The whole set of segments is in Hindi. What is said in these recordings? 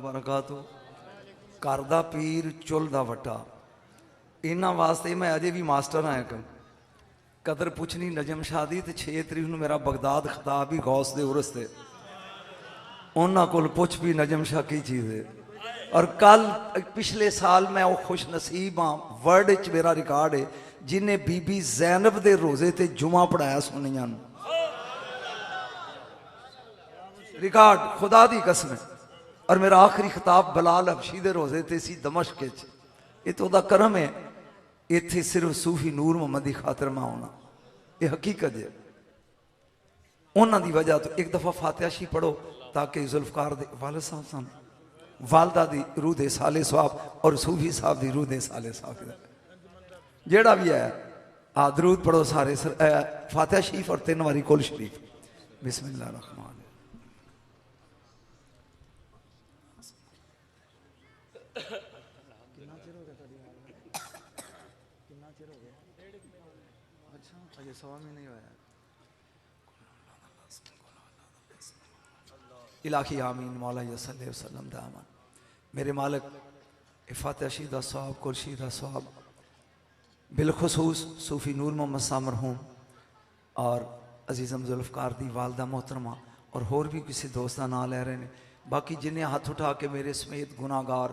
वबरकातुहू। घर दा पीर चुल दा वटा, इन्हां वास्ते मैं अजे भी मास्टर हाँ। एक कदर पुछनी नजम शाह दी ते 6 तरीक नूं मेरा बगदाद खिताब ही गौस दे उरस ते, उन्हां कोल पुछ भी नजम शाह की चीज़ है। और कल पिछले साल मैं वो खुश नसीब हाँ, वर्ल्ड च मेरा रिकॉर्ड है जिन्हें बीबी जैनब दे रोजे ते जुमा पढ़ाया सुनिया, रिकॉर्ड खुदा दी कसम है। और मेरा आखिरी खिताब बलाल हबशी दे रोजे ते सी दमश्क च। ये तो दा करम है, इत्थे सिर्फ सूफी नूर मोहम्मद की खातर मैं आना, ये हकीकत है। उन्हों की वजह तो एक दफ़ा फातिहा शी पढ़ो ताकि जुल्फकार दे वालिद साहब सन, वालदा दी रूह दे साले साहब और सूफी साहब दी रूह दे साले साहब जेड़ा भी है दरूद पढ़ो सारे फातिहा शरीफ और 3 बारी कुल शरीफ। बिस्मिल्लाह रहमान। इलाही आमीन मौला सल्लल्लाहु अलैहि वसल्लम दामन। मेरे मालिक फातिहा शीदा सवाब कुल शीदा सवाब बिलखसूस सूफी नूर मोहम्मद साहब मरहूम और अजीज़म जुल्फकार दी वालदा मोहतरमा और होर भी किसी दोस्त का नाम लै रहे हैं। बाकी जिन्हें हाथ उठा के मेरे समेत गुनाहगार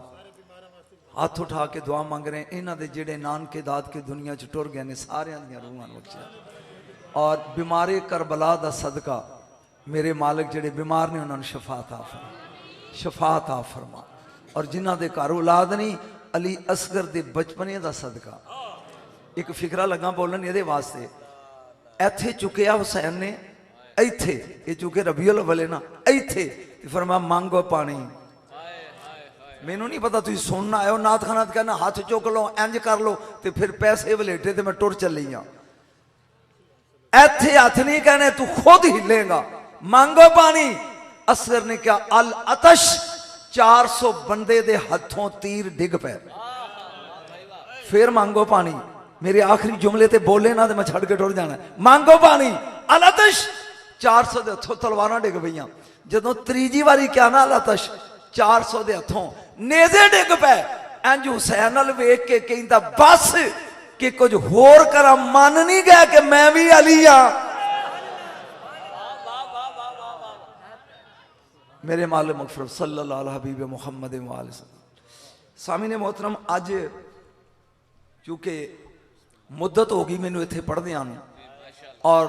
हाथ उठा के दुआ मंग रहे हैं, इन्हों के जेड़े नानके दाद के दुनिया च टुर गए ने सारियां दियां रूहां नूं बख्शे। और बीमारे करबला दा सदका मेरे मालिक जेड़े बीमार ने उन्होंने शफात आ फरमा, शफात आ फरमा। और जिन्हों के घर औलाद नहीं अली असगर दे बचपने का सदका एक फिकरा लगा बोलन ये वास्ते इत्थे चुकया हुसैन ने, इत्थे ये चुके रबीउल अव्वल है ना, इत्थे फरमा मांगो पानी। मैनू नहीं पता तुम सुनना आयो नाथ खाना कहना हाथ चुक लो इंज कर लो तो फिर पैसे वलेटे तो मैं टुर चली हाँ। इत्थे हथ नहीं कहने तू खुद हिलेगा, मांगो पानी। असगर ने क्या अल अतश 400 बंदे दे हथों तीर डिग पे, फिर मांगो पानी। मेरे आखिरी जुमले ते बोले ना तो मैं छड़ के टुर जाना। मांगो पानी अल अतश 400 दे हथों तलवारां डिग पईयां। जदों तीजी वारी क्या ना अल अतश 400 दे हथों नेज़े डिग पे, इंज हुसैन अल वेख के कहंदा बस कि कुछ होर करा, मन नहीं गया कि मैं भी अली हाँ। मेरे मालिक मगफिरत सल्लल्लाहु अलैहि हबीब मुहम्मद सामीने मोहतरम, अज चूंकि मुद्दत हो गई मैनू इत्थे पढ़दियां नूं, और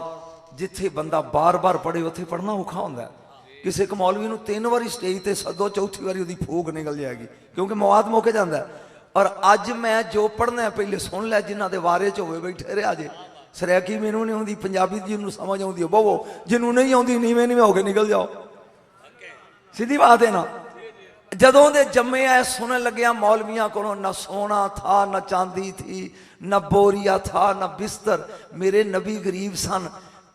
जिथे बंदा बार बार पढ़े उत्थे पढ़ना औखा होंदा है। किसी एक मौलवी नूं 3 बारी स्टेज ते सदो, चौथी बारी उहदी फूक निकल जाएगी क्योंकि मवाद मुक जाता है। और अज मैं जो पढ़ना है पहले सुन लिया, जिन्हों के वारे च होवे बैठे रहे। अज सरैकी मैनू नहीं आती, पंजाबी जिन्होंने समझ आती है बहु, जिन्हों नहीं आती नीवें नीवें होकर निकल जाओ, सीधी बात है ना। जदों दे जम्मे आए सुनने लगे मौलवियां को, न सोना था न चांदी थी न बोरिया था न बिस्तर, मेरे नबी गरीब सन,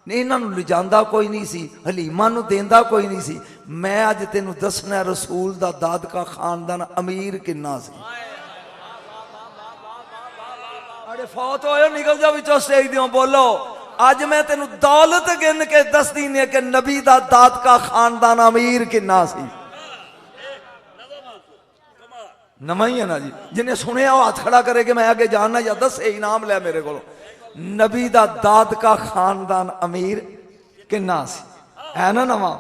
इन्हों लिजांदा कोई नहीं सी, हलीमा नूं देंदा कोई नहीं सी। मैं अज तेनू दसना रसूल दा दादका खानदान अमीर किन्ना सी। अरे फौत हो निकल जा विचों स्टेज दियों बोलो। अज मैं तेनू दौलत गिन के दसदी ने कि नबी दा दादका खानदान अमीर किन्ना सी। नवा ही है ना जी, जिन्हें सुनिया वो हाथ खड़ा करे कि मैं आगे जानना या दस इनाम लिया मेरे को। नबी दा दादका खानदान अमीर किन्ना सी है ना नवा।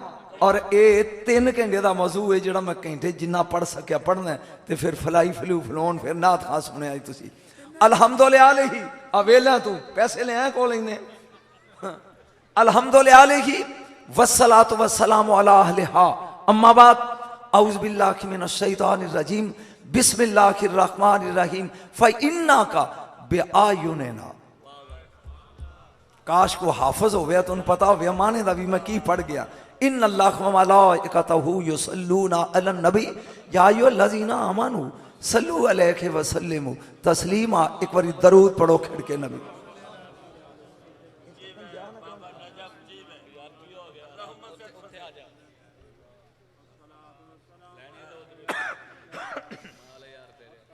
और ये 3 घंटे का मौजू है जोड़ा मैं घंटे जिन्ना पढ़ सकिया पढ़ना है, तो फिर फलाई फलू फलोन फिर नाथ खां सुनिया जी तुसी। अलहमदुलिल्लाह ही अवेला तू पैसे ले आए को लेने। अल्हम्दुलिल्लाह ही वस्सलातु वस्सलामु अला अहलिहा अम्मा बाद औज़ु बिल्लाहि मिनश शैतानिर रजीम बिस्मिल्लाहिर रहमानिर रहीम फ़इन्नाका बिआयुनिना। काश को हाफिज हो गया तो उन्हें पता हो गया माने दा भी मैं की पढ़ गया। इन्नल्लाह व मलाइकतहू युसल्लूना अलन नबी या अय्युहल्लज़ीना आमनू सल्लू अलैहि व सल्लिमू तस्लीमा। एक बारी दरूद पढ़ो खिड़ के नबी।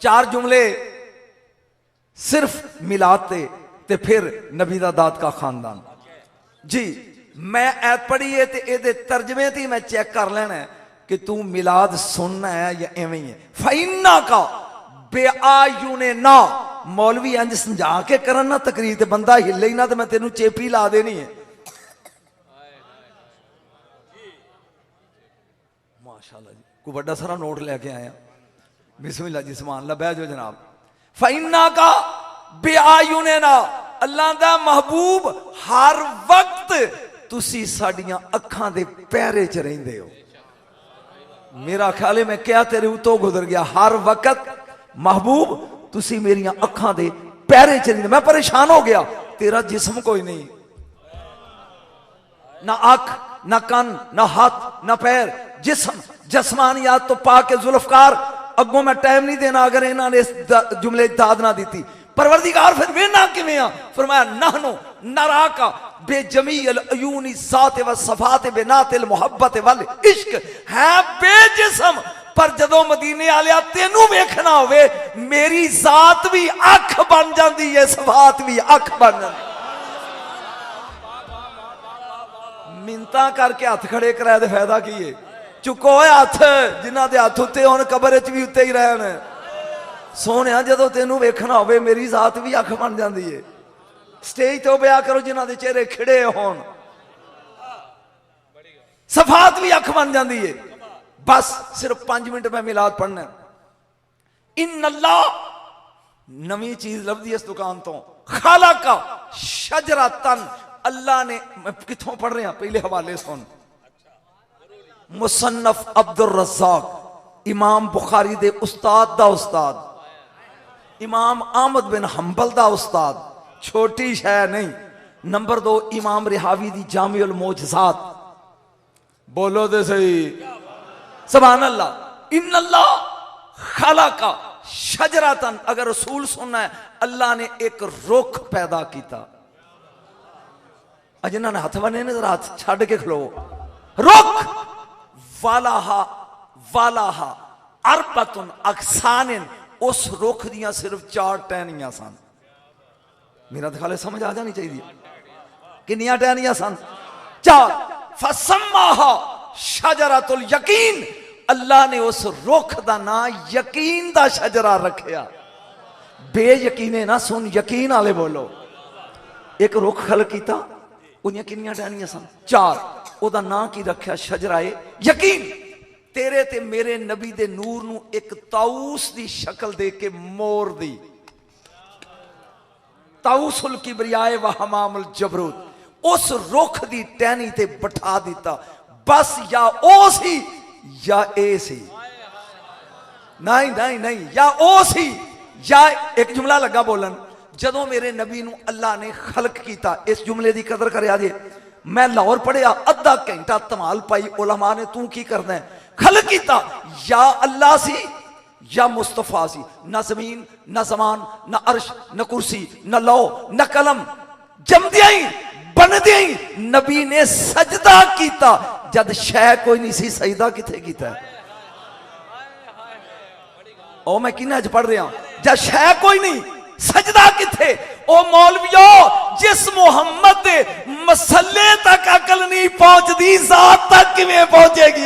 चार जुमले सिर्फ मिलाते ते फिर नबी दा दाद का खानदान जी। मैं ऐत पढ़ी है ते एदे तर्जमे ती मैं चेक कर लेना है कि तू मिलाद सुनना है या एवं ही है। फाइना का बेआयुने ना मौलवी इंज समझा के करन ना तकरीर ते बंदा हिले ही ना तो मैं तेनू चेपी ला देनी है। माशाअल्लाह जी कोई बड़ा सारा नोट लेके आया। बिस्मिल्लाह जी सुभान अल्लाह। बैठ जाओ जनाब। फाइना का बेआयुने ना अल्लाह दा महबूब हर वक्त तुसी साडियां अखां दे पैरे च रहिंदे हो। मेरा ख्याल है मैं क्या तेरे उतो गुजर गया। हर वक्त महबूब तुसी मेरिया अखां दे पैरे च रहिंदे। मैं परेशान हो गया। तेरा जिस्म कोई नहीं, ना अख ना कान ना हाथ ना पैर, जिस्म जस्मानियात तो पाके जुल्फकार। अगों मैं टाइम नहीं देना अगर इन्होंने इस जुमले दाद ना दी। परवरदिगार फिर वेना किवें आ? फरमाया नहनु नरा का बेजमील अयूनी सात व सफात बेनातिल मुहब्बत वल इश्क है बेजिस्म। पर जदों मदीने आलिया तेनू वेखना होवे मेरी जात भी अख बन जाती है, सफात भी अख बन जाती। मिन्नतां करके हथ खड़े कराए दे फायदा की है? चुको हथ जिन्हां दे हथ उत्ते हुण कबर च भी उत्ते ही रहन। सोने जदों तेनू वेखना होवे मेरी जात भी अख बन जाती है। स्टेज तो ब्याह करो जिन्हां दे चेहरे खिड़े होण, सफात भी अख बन जाती है। बस सिर्फ 5 मिनट में मिलाद पढ़ना। इन अल्लाह नवी चीज लभदी इस दुकान तो खाला का शजरतन। अल्लाह ने मैं किथों पढ़ रहा पहले हवाले सुन। मुसन्नफ अब्दुल रज़्ज़ाक इमाम बुखारी दे उस्ताद दा उस्ताद, इमाम अहमद बिन हंबल दा उस्ताद, छोटी शय नहीं। नंबर 2 इमाम रिहावी दी जामिउल मोजज़ात। बोलो दे सही सुभान अल्लाह। इन अल्लाह खलका शजरतन। अगर रसूल सुनना है अल्लाह ने एक रुख पैदा किया। जिन्होंने हथ बने ने जरा हाथ छड़ के खलो। रुख वालाहा वालाहा अरबतुन अक्सानिन। उस रुख दियां सिर्फ 4 टहनियां सन। मेरा तो ख्याल समझ आ जानी चाहिए किन्नियां टहनियां सन? 4। फसम्माहा शजरतुल यकीन। अल्लाह ने उस रुख का नाम यकीन दा शजरा रखिया। बेयकीने ना सुन, यकीन वाले बोलो। एक रुख खल किया, उन्हें किन्नियां टहनियां सन? 4। ओदा नाम की रखिया? शजराए यकीन। तेरे ते मेरे नबी दे नूर नू एक ताऊस दी शक्ल दे के मोर दी, ताऊसुल किबरियाए व हमामुल जबरूत, उस रुख दी टहनी ते बिठा दिता। बस या ओ सी या ए सी। नहीं नहीं नहीं, या ओ सी या एक जुमला लगा बोलन। जदों मेरे नबी नू अल्लाह ने खलक किया, इस जुमले की कदर कर जे। मैं लाहौर पढ़िया अद्धा घंटा धमाल पाई उलमा ने, तू की करना है? खलक किया या अल्लाह सी या मुस्तफा सी। न जमीन न जमान न अर्श न कुर्सी न लो न कलम, जमदिया ही बनदिया ही नबी ने सजदा किया। जद शह कोई नहीं सी, सजदा किथे कीता? ओ मैं किन्ना च पढ़ रहा। जद शह कोई नहीं, सजदा किथे? ओ मौलवियो, जिस मुहम्मद दे मसले तक अकल नहीं पहुंचती, जात तक किवें पहुंचेगी?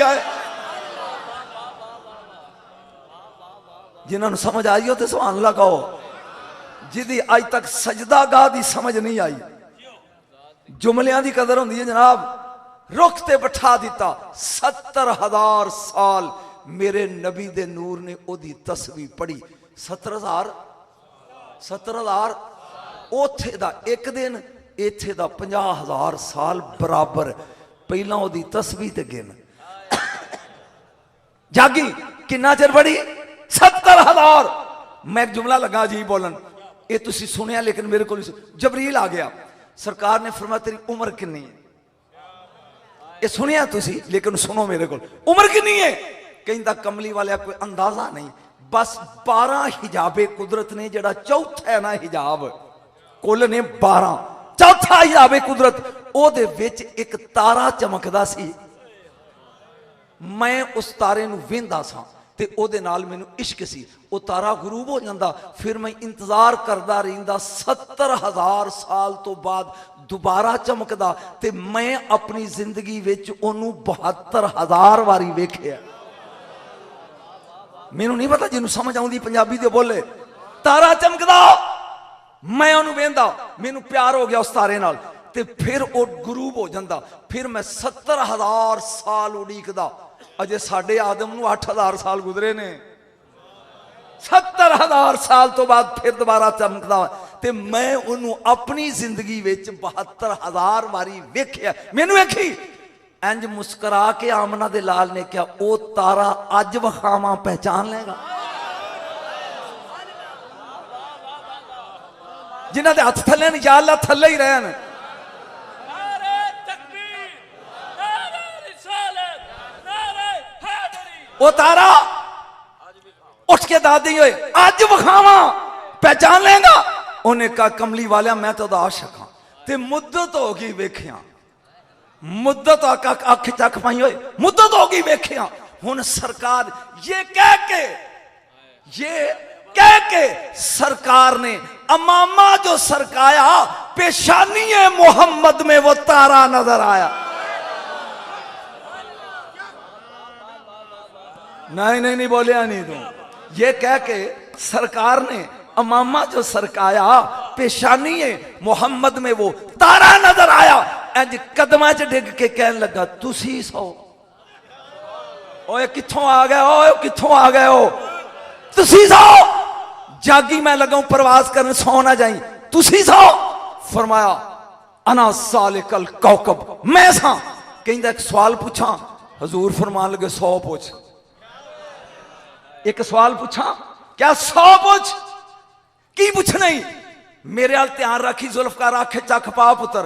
जिन्होंने समझ आई हो तो सुभान अल्लाह कहो। जिदी अज तक सजदा गाह दी समझ नहीं आई, जुमलियां दी कदर होंदी है जनाब। रुख ते बिठा दिता। 70,000 साल मेरे नबी दे नूर ने ओदी तस्वीर पढ़ी। 70,000 ओथे दा एक दिन, इथे दा 50,000 साल बराबर। पहला ओदी तस्वीर ते गिन जागी किन्ना चिर पढ़ी? 70,000। मैं एक जुमला लगा जी बोलन, ये तुसी सुनिया लेकिन मेरे को जबरील आ गया। सरकार ने फरमाया तेरी उम्र कितनी है? ये सुनिया तुसी लेकिन सुनो मेरे को, उम्र कितनी है? कहता कमली वाले कोई अंदाजा नहीं, बस 12 हिजाबे कुदरत ने, जड़ा चौथा है ना हिजाब कुल ने 12, चौथा हिजाबे कुदरत ओदे विच एक तारा चमकदा सी। मैं उस तारे नूं वेंदा सा ते ओदे नाल मैनू इश्क सी। वो तारा गुरूब हो जाता, फिर मैं इंतजार करता रहिंदा। 70,000 साल तो बाद दोबारा चमकदा ते मैं अपनी जिंदगी विच ओनू 72,000 वारी वेखिया। मैनू नहीं पता जिन्होंने समझ आती पंजाबी दे बोले तारा चमकदा मैं उन्होंने वेंदा मैनू प्यार हो गया उस तारे नाल ते फिर वो गुरूब हो जाता फिर मैं 70,000 साल उड़ीकदा अजे साडे आदम नू 8,000 साल गुजरे ने 70,000 साल तो बाद फिर दोबारा चमकदा ते मैं उन्होंने अपनी जिंदगी विच 72,000 वारी वेख्या मैनू वेखी इंज मुस्करा के आमना दे लाल ने कहा ओ तारा अज वखावा पहचान लेगा जिन्हां दे हथ थल्ले ने या अल्लाह थल्ले ही रहन ओ तारा उठ के दादी होए अज वखावा पहचान लेगा उन्हें कहा कमली वालिया मैं तो आशिक हाँ ते मुद्दत हो गई वेखिया मुद्दत अख चख पाई होए मुद्दत हो गई वेखिया हुन सरकार ये कह के सरकार ने अमामा जो सरकाया पेशानी मोहम्मद में वो तारा नजर आया नहीं बोलिया नहीं तू ये कह के सरकार ने अमामा जो सरकाया पेशानी मोहम्मद में वो तारा नजर आया इंज कदमां च डिग के कहन लगा तुसी सो ओए कित्थों आ गए ओए कित्थों आ गए हो तुसी सो जागी मैं लगा प्रवास करने सो ना जाई तुसी सो फरमाया अना सालिकल कौकब मैं सा कहंदा एक सवाल पूछा हजूर फरमान लगे 100 पूछ एक सवाल पूछा क्या 100 पूछ की पूछना ही मेरे हाल ध्यान रखी जुल्फकार आखे चख पा पुत्र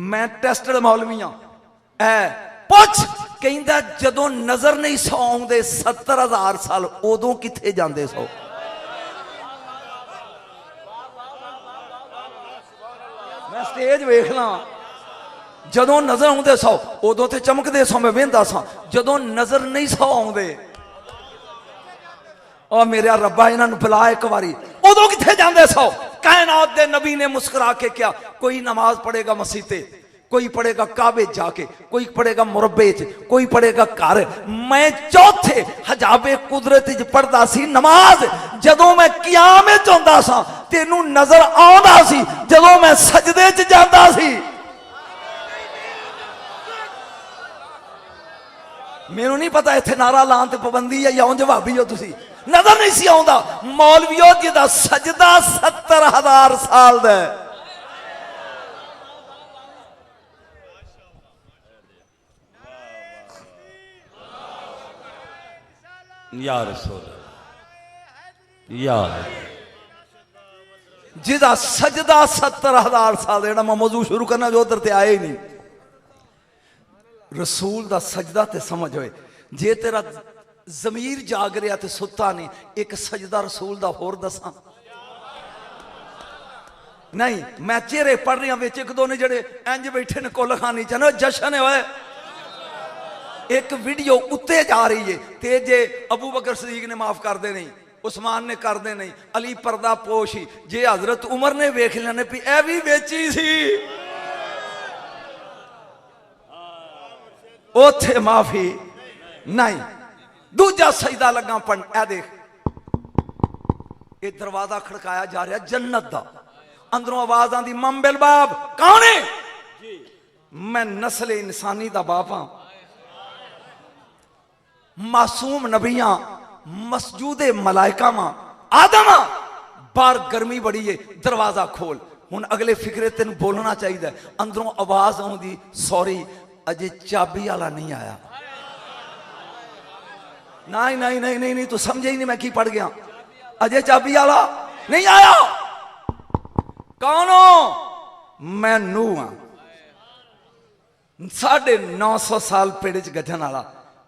मैं टेस्टेड मौलवी हाँ पुछ कहंदा जदों नजर नहीं सौ आउंदे 70,000 साल उदों किथे जांदे सौ मैं स्टेज वेख ला जदों नजर आउंदे सौ उदों ते चमकदे सौ मैं वेंदा सा जदों नजर नहीं सौ आउंदे और मेरा रब्बा इन्होंने बुला एक बारी उदों किथे जांदे सौ कायनात दे नबी ने मुस्कुरा के क्या कोई नमाज पढ़ेगा मसीते कोई पढ़ेगा काबे जाके कोई पढ़ेगा मुरब्बे च कोई पढ़ेगा घर मैं चौथे हजाबे कुदरत च पढ़दा सी नमाज जदों मैं कियाम च हुंदा सा तेनू नजर आउंदा सी जदों मैं सजदे च जांदा सी मैनू नहीं पता इत्थे नारा लान ते पाबंदी है या उंज भाभी हो तुसी नजर नहीं सी आउंदा मौलवियों जिहदा सजदा 70,000 साल दा या रसूल या जिहदा सजदा 70,000 साल जेड़ा मैं मौजू शुरू करना जो उधर ते आए ही नहीं रसूल दा सजदा ते समझ होए जे तेरा जमीर जाग रहा ते सुता नहीं एक सजदा रसूल दा होर दसा नहीं मैं चेहरे पढ़ रहा विच एक दो ने जेड़े इंज बैठे ने कुल खानी चनो जशन होए एक वीडियो उत्ते जा रही है ते जे अबू बकर सदीक ने माफ कर दे नहीं उस्मान ने कर दे नहीं अली पर्दा पोश ही जे हजरत उमर ने वेख लेने भी ए भी बेची सी ओथे माफी नहीं दूजा सजदा लगा पढ़ ए देख ये दरवाजा खड़काया जा रहा जन्नत दा अंदरों आवाज आंदी मम्बिल बाब कौन है मैं नस्ल इंसानी दा बाप हां मासूम नबियां मसजूदे मलाइका मां आदम बाहर गर्मी बड़ी है दरवाजा खोल हुन अगले फिक्रे तेन बोलना चाहिए अंदरों आवाज आउंदी सॉरी अजे चाबी वाला नहीं आया नहीं नहीं नहीं नहीं नहीं तू समझे ही नहीं मैं की पढ़ गया अजय चाबी वाला नहीं आया कौन हो मैं नू हाँ 950 साल पेड़ च गठन वाला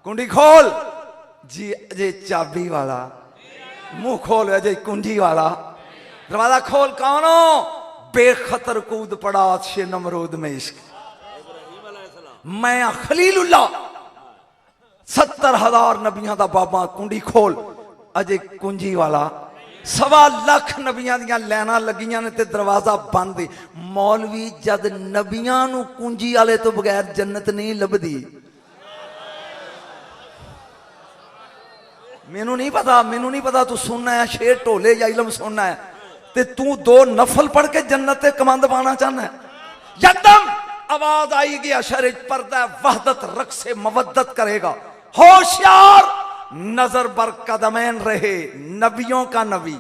कुंडी खोल जी अजय चाबी वाला मुंह खोल अजय कुंडी वाला दरवाजा खोल कौन हो बेखतर कूद पड़ा शे नमरूद में इश्क मैं खलीलुल्लाह 70,000 नबियां दा बाबा कुंडी खोल अजय कुंजी वाला 1.25 लाख नबियां दियां लैना लगियां ने ते दरवाजा बंद मौलवी जद नबियां नू कुंजी वाले तो बगैर जन्नत नहीं लभदी मैनू नहीं पता तू सुनना है शेर ढोले या इलम सुनना है ते तू दो नफल पढ़ के जन्नत ते कमंद पाना चाहना है। यकदम आवाज आई कि अशर पर्दा वहदत रख से मवद्दत करेगा। होशियार, नजर बर कदमैन रहे, नबियों का नबी,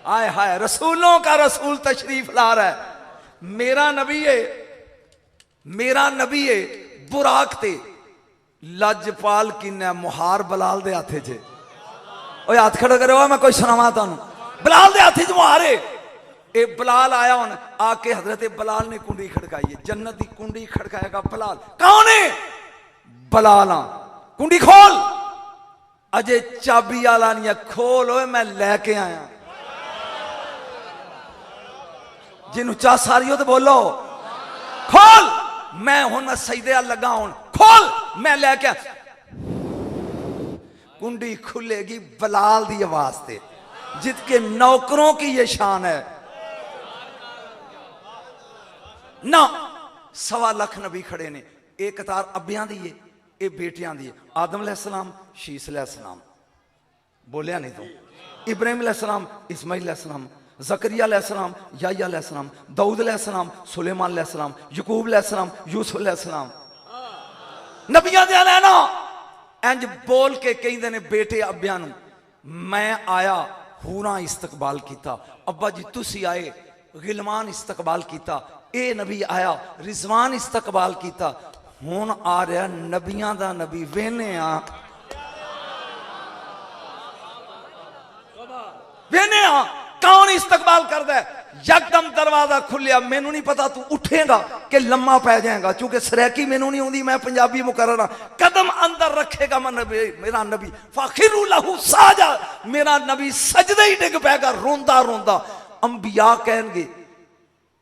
आय हाय रसूलों का रसूल तशरीफ ला रहा है। मेरा नबी है बुराक ते लजपाल की ने मुहार बलाल दे हाथे च। ओए हाथ खड़ा करो, मैं कोई सुनावा तुहानू। बलाल दे हाथे च मुहार है। ए बलाल आया हुन आके हजरत बलाल ने कुंडी खड़काई है। जन्नत की कुंडी खड़काएगा बलाल। कौन है? बलाल। कुंडी खोल। अजे चाबी वाला नहीं है, खोल ओए मैं लेके आया। जिन्हों चा सारी हो तो बोलो खोल। मैं सजदे लगा हूं, खोल मैं लेके। कुंडी खुलेगी बलाल दी आवाज से, जिसके नौकरों की ये शान है ना। 1.25 लाख नबी खड़े ने, एक कतार अब्बियां दी है, ये बेटियां दी है। आदम अलैहिस्सलाम, शीस अलैहिस्सलाम, बोलिया नहीं तू। इब्राहिम अलैहिस्सलाम, इस्माइल अलैहिस्सलाम, ज़करिया अलैहिस्सलाम, याह्या अलैहिस्सलाम, दाऊद अलैहिस्सलाम, सुलेमान अलैहिस्सलाम, यकूब अलैहिस्सलाम, यूसुफ अलैहिस्सलाम। नबियां दे ना इंज बोल के कहंदे ने बेटे अब्बियां नूं, मैं आया हूरां इस्तकबाल कीता, अब्बा जी तुसी आए गिलमान इस्तकबाल कीता, ए नबी आया रिजवान इस्तकबाल कीता। हुण आ रहा नबियां दा नबी। वेने कौन इस्तकबाल करदा है? यकदम दरवाजा खुलिया। मैनू नहीं पता तू उठेगा कि लम्मा पै जाएगा, क्योंकि सरैकी मैनू नहीं आती, मैं पंजाबी मुकर्रर हाँ। कदम अंदर रखेगा मैं नबी, मेरा नबी फाखिरु लहू साजा, मेरा नबी सजदे ही डिग पैगा रोंदा रोंदा। अंबिया कहणगे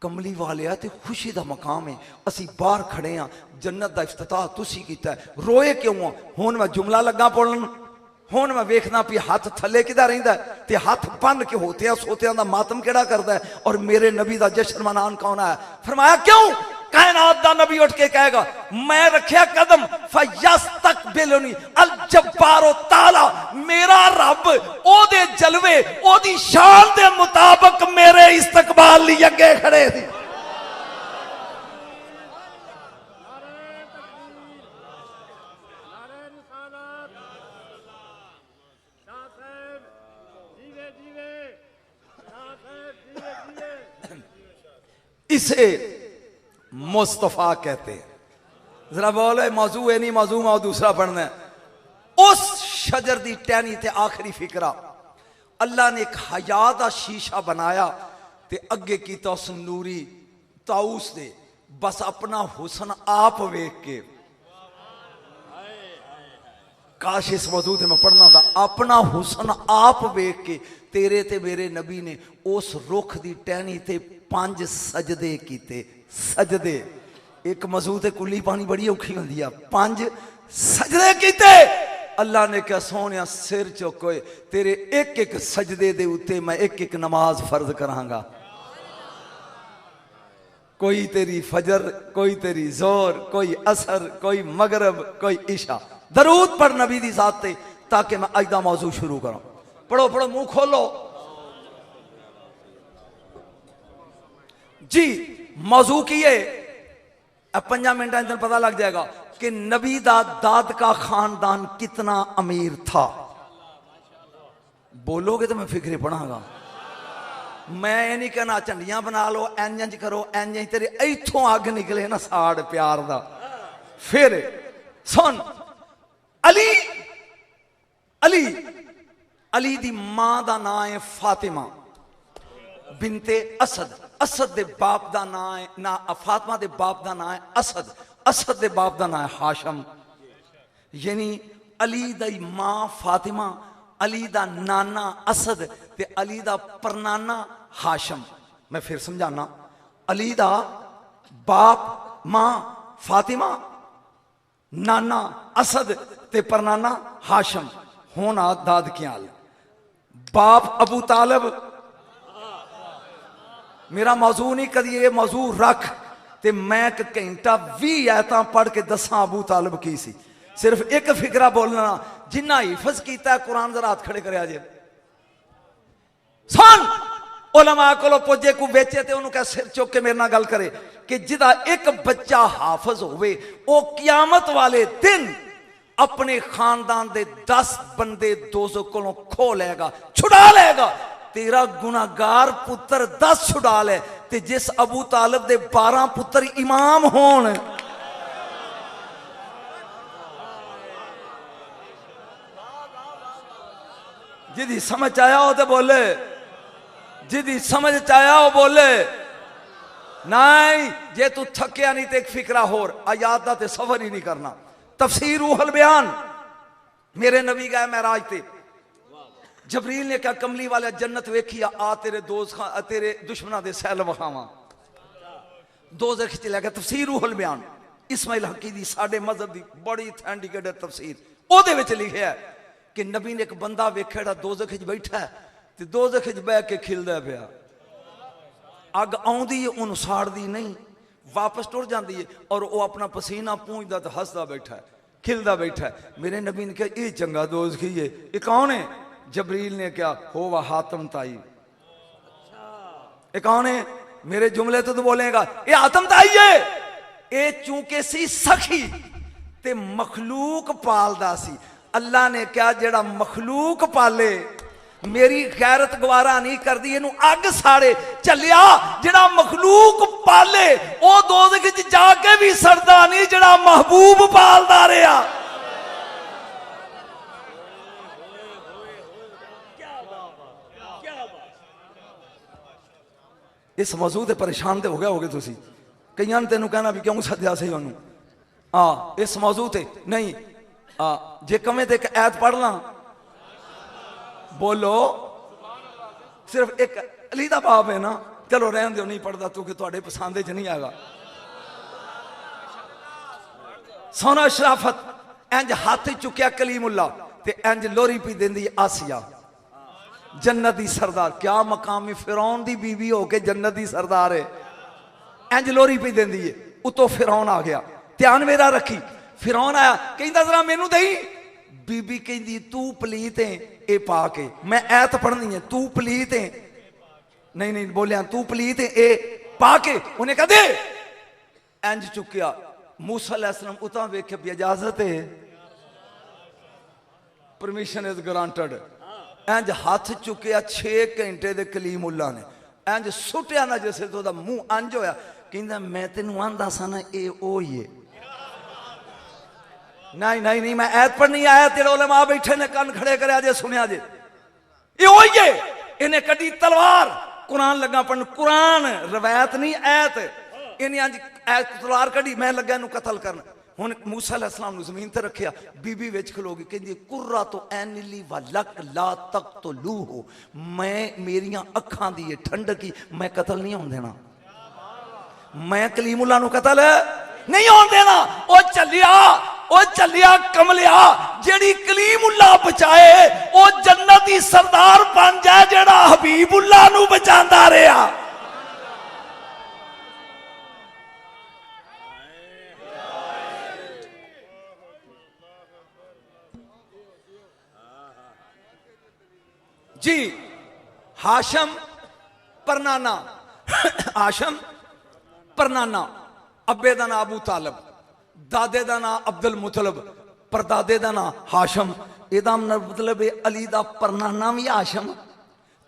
कमली वाले ते खुशी का मकाम है, असी बाहर खड़े हाँ, जन्नत का इफ्तिताह तुसी कीता है, रोए क्यों हो? हुण मैं जुमला लगा पढ़न, हुण मैं वेखना भी हाथ थले किदा रहिंदा है ते हाथ बन के होतिया सोतिया दा मातम केड़ा करदा है, और मेरे नबी दा जश्न मनान कौन है? फरमाया क्यों? कायनात दा नबी उठ के कहेगा मैं रखिया कदम फयस्तकबिलुनी अल जब्बारो ताला, मेरा रब ओदे जलवे ओदी शान दे मुताबिक मेरे इस्तकबाल लई अगे खड़े सी। इसे मुस्तफा कहते हैं। जरा बोलो मौजू है नहीं, मौजू मैं दूसरा पढ़ना है। उस शजर दी टहनी ते आखिरी फिकरा, अल्लाह ने एक हया दा शीशा बनाया ते अगे कीता उस नूरी ताऊस दे, बस अपना हुसन आप वेख के। काश इस मौजू में पढ़ना था। अपना हुसन आप वेख के तेरे ते मेरे नबी ने उस रुख दी टहनी ते 5 सजदे कीते। सजदे एक मौजू ते कुली पानी बड़ी औखी होंदी है। 5 सजदे कीते। अल्लाह ने कहा सोनिया सिर चुकोए, तेरे एक एक सजदे दे उत्ते मैं एक एक नमाज फर्ज करांगा। कोई तेरी फजर, कोई तेरी जोर, कोई असर, कोई मगरब, कोई इशा। दरूद पढ़ नबी दी जात ते, ताकि मैं अज दा मौजू शुरू करा। पढ़ो पढ़ो मुंह खोलो जी। मौजू की है 5 मिनट अंदर पता लग जाएगा कि नबी दा दाद का खानदान कितना अमीर था। बोलोगे तो मैं फिक्रे पढ़ांगा। मैं ये नहीं कहना झंडियां बना लो, इंज करो, इंज तेरे इथों अग निकले ना साड़ प्यार दा। फिर सुन, अली अली अली दी मां दा नाम है फातिमा बिनते असद। असद दे बाप दा नाम है ना, फातिमा दे बाप दा नाम है असद। असद दे बाप दा नाम है हाशम। यानी अली दी मां फातिमा, अली दा नाना असद ते अली दा परनाना हाशम। मैं फिर समझाना, अली दा बाप मां फातिमा, नाना असद ते परनाना हाशम। होना दाद क्या हाल? बाप अबू तालब। मेरा मौजू नहीं कदी ये मौजू रख ते मैं एक घंटा 20 आयतां पढ़ के दसा अबू तालब की सी। सिर्फ एक फिकरा बोलना, जिन्ना हिफज किया कुरान जरा हाथ खड़े करे जे सन उलमा को पुजे को बेचे तो उन्होंने कह सिर चुक के मेरे नाल गल करे कि जिदा एक बच्चा हाफज होवे वो कियामत वाले दिन अपने खानदान दे 10 बंदे दोज़ख कोलों खो लेगा छुड़ा लेगा। तेरा गुनाहगार पुत्र 10 छुड़ा ले ते जिस अबू तालिब दे 12 पुत्र इमाम होन जिदी समझ आया हो तो बोले, जिदी समझ आया हो बोले नहीं। जे तू थकिया नहीं तो एक फिक्रा होर आयात दा ते सफर ही नहीं करना। तफसीर रूहुल बयान मेरे नबी गए महराज ते जबरील ने कहा कमली वाले जन्नत वेखी आ तेरे दोस्त तेरे दुश्मना दे सैल वखावा दोज़ख च लैगा। तफसीर रूहुल बयान इस्माइल हकी दी साडे मजहब दी बड़ी ऑथेंटिकेटेड तफसीर ओदे विच लिखिया है कि नबी ने एक बंदा वेख्या जिहड़ा दोज़ख च बैठा है ते दोज़ख च बैठ के खिलदा पिया। अग आउंदी है उन्होंने साड़दी नहीं वापस टुर जाती है और वह अपना पसीना पूंजदा तो हसदा बैठा है खिलदा बैठा है। मेरे नबी ने कहा ये चंगा दोज़खी है ये कौन है? जबरील ने क्या हो वह हातम ताई। ये कौन है? मेरे जुमले तो बोलेगा ये हातम ताई है। ये चूंकि सी सखी ते मखलूक पालदा सी। अल्लाह ने क्या जेड़ा मखलूक पाले मेरी गैरत गवारा नहीं करती इनू अग साड़े चलिया। जेड़ा मखलूक पाले वो दोज़ख च जाके भी सड़दा नहीं जेड़ा महबूब पालदा रहा। इस मौजू से परेशान तो हो गया होगे तुसी कई ने तेन कहना भी क्यों सद्या से उन्होंने हाँ इस मौजू से नहीं जे कमें तो एक ऐत पढ़ ला बोलो सिर्फ एक अली दा बाप है ना चलो रहन दो नहीं पढ़ता तू कि तुहाडे पसंद च नहीं आएगा। सोना शराफत इंज हाथ चुकिया कलीमुल्ला ते इंज लोरी पी देंदी आसिया जन्नत दी सरदार। क्या मकामी फिरौन दी बीवी होके जन्नत दी सरदार है। इंज लोरी पी देंदी है उतो फिरौन आ गया ध्यान मेरा रखी। फिरौन आया कहंदा जरा मैनू दई बीबी कहंदी तू पलीत है ए पा के मैं ऐत पढ़नी है तू पलीत है नहीं नहीं बोलिया तू पलीत है ए पा के उन्हें कहा दे इंज चुकिया। मूसा अलैहिस्सलाम उता वेखे भी इजाजत है परमिशन इज ग्रांटेड। इंज हाथ चुकिया 6 घंटे दे कलीमुल्ला ने इंज सुटिया ना जैसे तो मुंह अंज होया कहंदा मैं तेनू आंदा सा ना ए ओ ही है। नहीं नहीं नहीं मैं ऐत पर नहीं आया तेरे उलमा बैठे ने कान खड़े करे जे सुनिया जे ये हो ही इन्हें कड़ी तलवार कुरान लगा पढ़न कुरान रवायत नहीं ऐत इन्हें अज ऐत तलवार कड़ी मैं लगा इनू कतल करन। हुण मूसा अलैहिस्सलाम नू जमीन ते रखिया बीबी विच खलोगी कहंदी कुर्रा तो ऐनिली व लक ला तक तो लू हो मैं मेरियां अखां दी ठंडकी मैं कतल नहीं होण देना मैं कलीमुल्ला नू कतल नहीं होण देना। ओ चलिया कमलिया जेड़ी कलीमुल्ला बचाए ओ जन्नती सरदार बन जाए जेड़ा हबीबुल्ला नू बचांदा रहा। जी हाशम परनाना हाशम परनाना अब्बे दा ना अबू तालिब दादे दा ना अब्दुल मुतलब परदादे दा ना हाशम एदा मतलब अली दा परनाना भी हाशम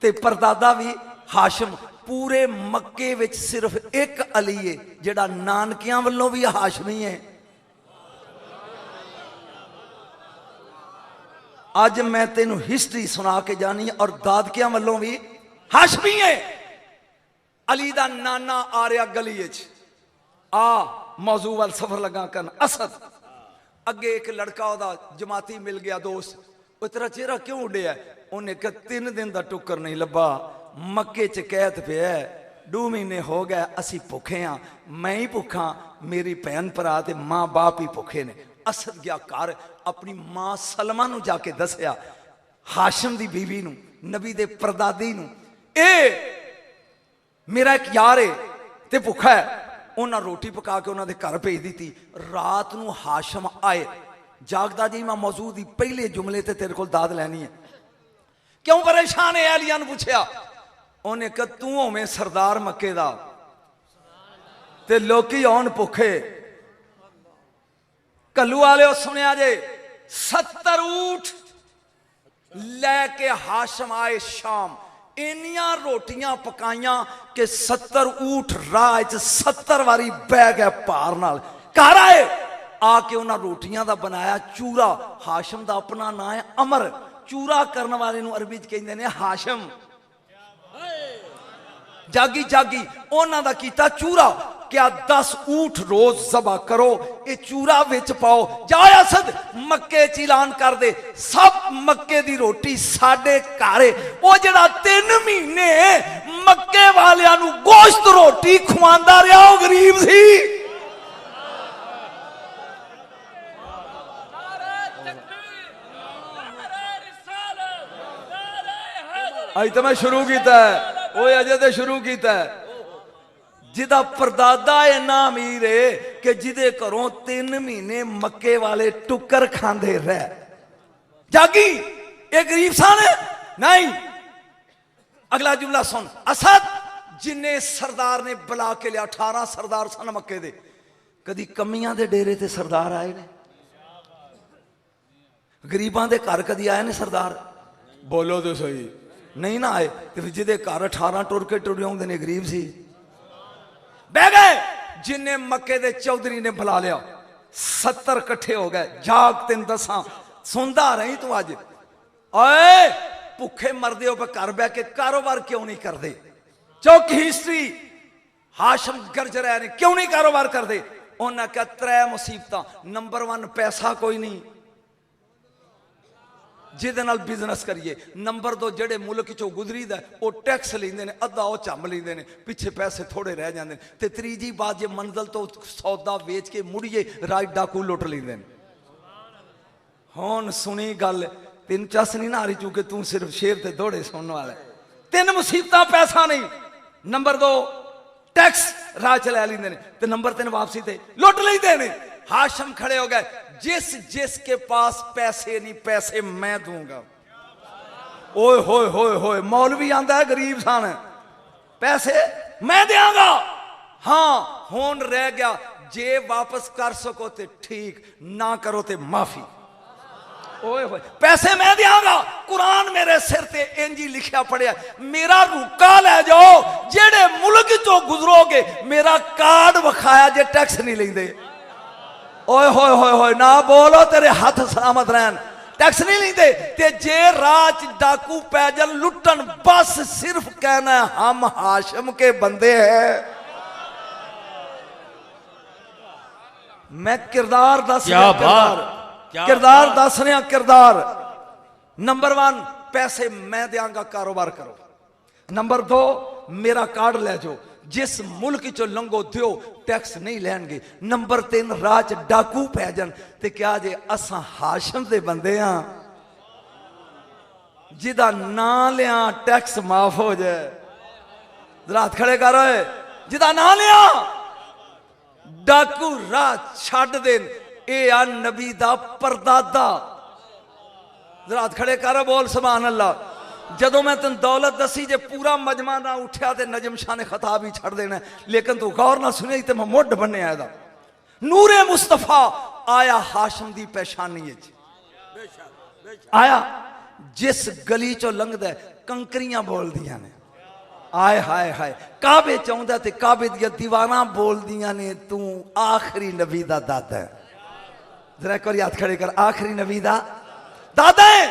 ते परदादा भी हाशम। पूरे मक्के विच सिर्फ एक अली है जेड़ा नानकियां वल्लों भी हाशमी है। आज मैं तेनू हिस्टरी सुना के जानी और दादकियां वल्लों भी हाशमी है। अली दा नाना आ रहा गली मौजू वाल सफर लगा कर असद अगे एक लड़का ओदा जमाती मिल गया दोस्त वो तेरा चेहरा क्यों उड़िया उन्हें कहा 3 दिन का टुक्कर नहीं लभा मक्के च कैद पे 2 महीने हो गए असी भुखे हाँ मैं ही भुखा मेरी भैन भरा ते माँ बाप ही भुखे ने। असद गया घर अपनी मां सलमा नू जाके दसिया हाशम दी बीवी नू नबी दे परदादी नू ए मेरा एक यार है ते भुखा है। उन्हें रोटी पका के उन्होंने घर भेज दी थी। रात नू हाशम आए जागदा जी मैं मौजूद ही पहले जुमले ते तेरे को दाद लैनी है। क्यों परेशान है अलिया ने पूछया, उन्हें कहा तू होवें सरदार मक्के दा ते लोकी आउण भुखे। कल्लू वाले सुनिया जे 70 ऊठ लैके हाशम आए शाम, इनिया रोटियां पकाइया कि 70 ऊठ राह 70 वारी बह गए भार नाल। घर आए आके उन्हें रोटियां दा बनाया चूरा। हाशम दा अपना नाम है अमर। चूरा करने वाले नूं अरबी च कहंदे ने हाशम। जागी जागी उन्हां दा कीता चूरा। क्या 10 ऊठ रोज ज़बा करो, ये चूरा विच पाओ, जाए असद मक्के च ऐलान कर दे सब मक्के दी रोटी साडे घर। वो जड़ा 3 महीने मक्के वालियां नूं गोश्त रोटी खुआंदा रहा वो गरीब सी। अज तो मैं शुरू किया है, वो अजे तो शुरू किया है। जिदा परदादा इन्ना अमीर है कि जिदे घरों 3 महीने मक्के वाले टुकर खांदे रह। जागी ये गरीब सन नहीं। अगला जुमला सुन। असद जिन्ने सरदार ने बुला के लिया, 18 सरदार सन मक्के दे। कदी कमियां दे डेरे ते सरदार आए ने? गरीबां दे घर कदी आए ने सरदार? बोलो तो सही। नहीं ना आए तो जिदे घर 18 टुर के टुर आउंदे ने गरीब सी। बह गए जिन्ने मक्के दे चौधरी ने बुला लिया, 70 कट्ठे हो गए। जाग तेन दसा सुनदा रही तू अज, ओए भुखे मरदे हो पे घर बह के कारोबार क्यों नहीं करते? चौक हिस्ट्री हाशम गरज रहे ने क्यों नहीं कारोबार करते? उन्हें क्या 3 मुसीबत। नंबर 1 पैसा कोई नहीं जिदे नाल बिजनेस करिए। नंबर 2 जेडे मुल्क चो गुजरी दा वो टैक्स लेंदे ने, अद्धा वो झम लेंदे ने, पिछे पैसे थोड़े रह जाते हैं। ते तीजी बात जे मंजिल तो सौदा वेच के मुड़िए राज डाकू लुट लेंदे ने। हुण सुनी गल, तेन चस नहीं ना आ रही चूंकि तू सिर्फ शेर ते दौड़े सुनने वाला। 3 मुसीबत, पैसा नहीं, नंबर 2 टैक्स राह च लै लेंदे ने, ते नंबर 3 वापसी ते लुट लेंदे ने। हाशम खड़े हो गए, जिस जिसके पास पैसे नहीं पैसे मैं दूंगा। ओए होए होए होए, मौलवी आंदा है गरीब सन, पैसे मैं देंगा। हाँ हुन रह गया, जे वापस कर सको तो ठीक, ना करो तो माफी। ओए होए, पैसे मैं देंगा। कुरान मेरे सिर ते इंजी लिखा पड़िया, मेरा रुका ले जाओ, जेड़े मुल्क चो गुजरोगे मेरा कार्ड विखाया जे टैक्स नहीं लेंदे। ओए होए होए होए, ना बोलो तेरे हाथ सलामत रहन। टैक्स नहीं लेंदे ते जे राज डाकू पैजल लुटन, बस सिर्फ कहना हम हाशम के बंदे हैं। मैं किरदार दस किरदार दस रहा। किरदार नंबर 1 पैसे मैं देंगा, कारोबार करो। नंबर 2 मेरा कार्ड ले जाओ, जिस मुल्क चो लंघो दियो टैक्स नहीं लैणगे। नंबर 3 राज डाकू पै जान ते क्या जे असां हाशम दे बंदे हां, जिदा ना लिया टैक्स माफ हो जाए। रात खड़े कर, जिदा ना लिया डाकू राह छड्ड देन। ए आ नबी दा परदादा। रात खड़े कर, बोल सुभान अल्लाह। जदों मैं तेन दौलत दसी जे पूरा मजमा ना उठा तो नजम शाह ने खताब ही छड़ देना, लेकिन तू गौर ना सुनी तो मैं मुड बने आया। नूरे मुस्तफा आया हाशम दी पेशानी आया, जिस गली चो लंघदा कंकरियां बोल दियां ने। आए हाय हाय, काबे चाहता ते काबे दियां दीवारां बोल दियां ने, तू आखिरी नबी दा दादा है। जरा एक बार याद खड़े कर, आखिरी नबी दा दादा है।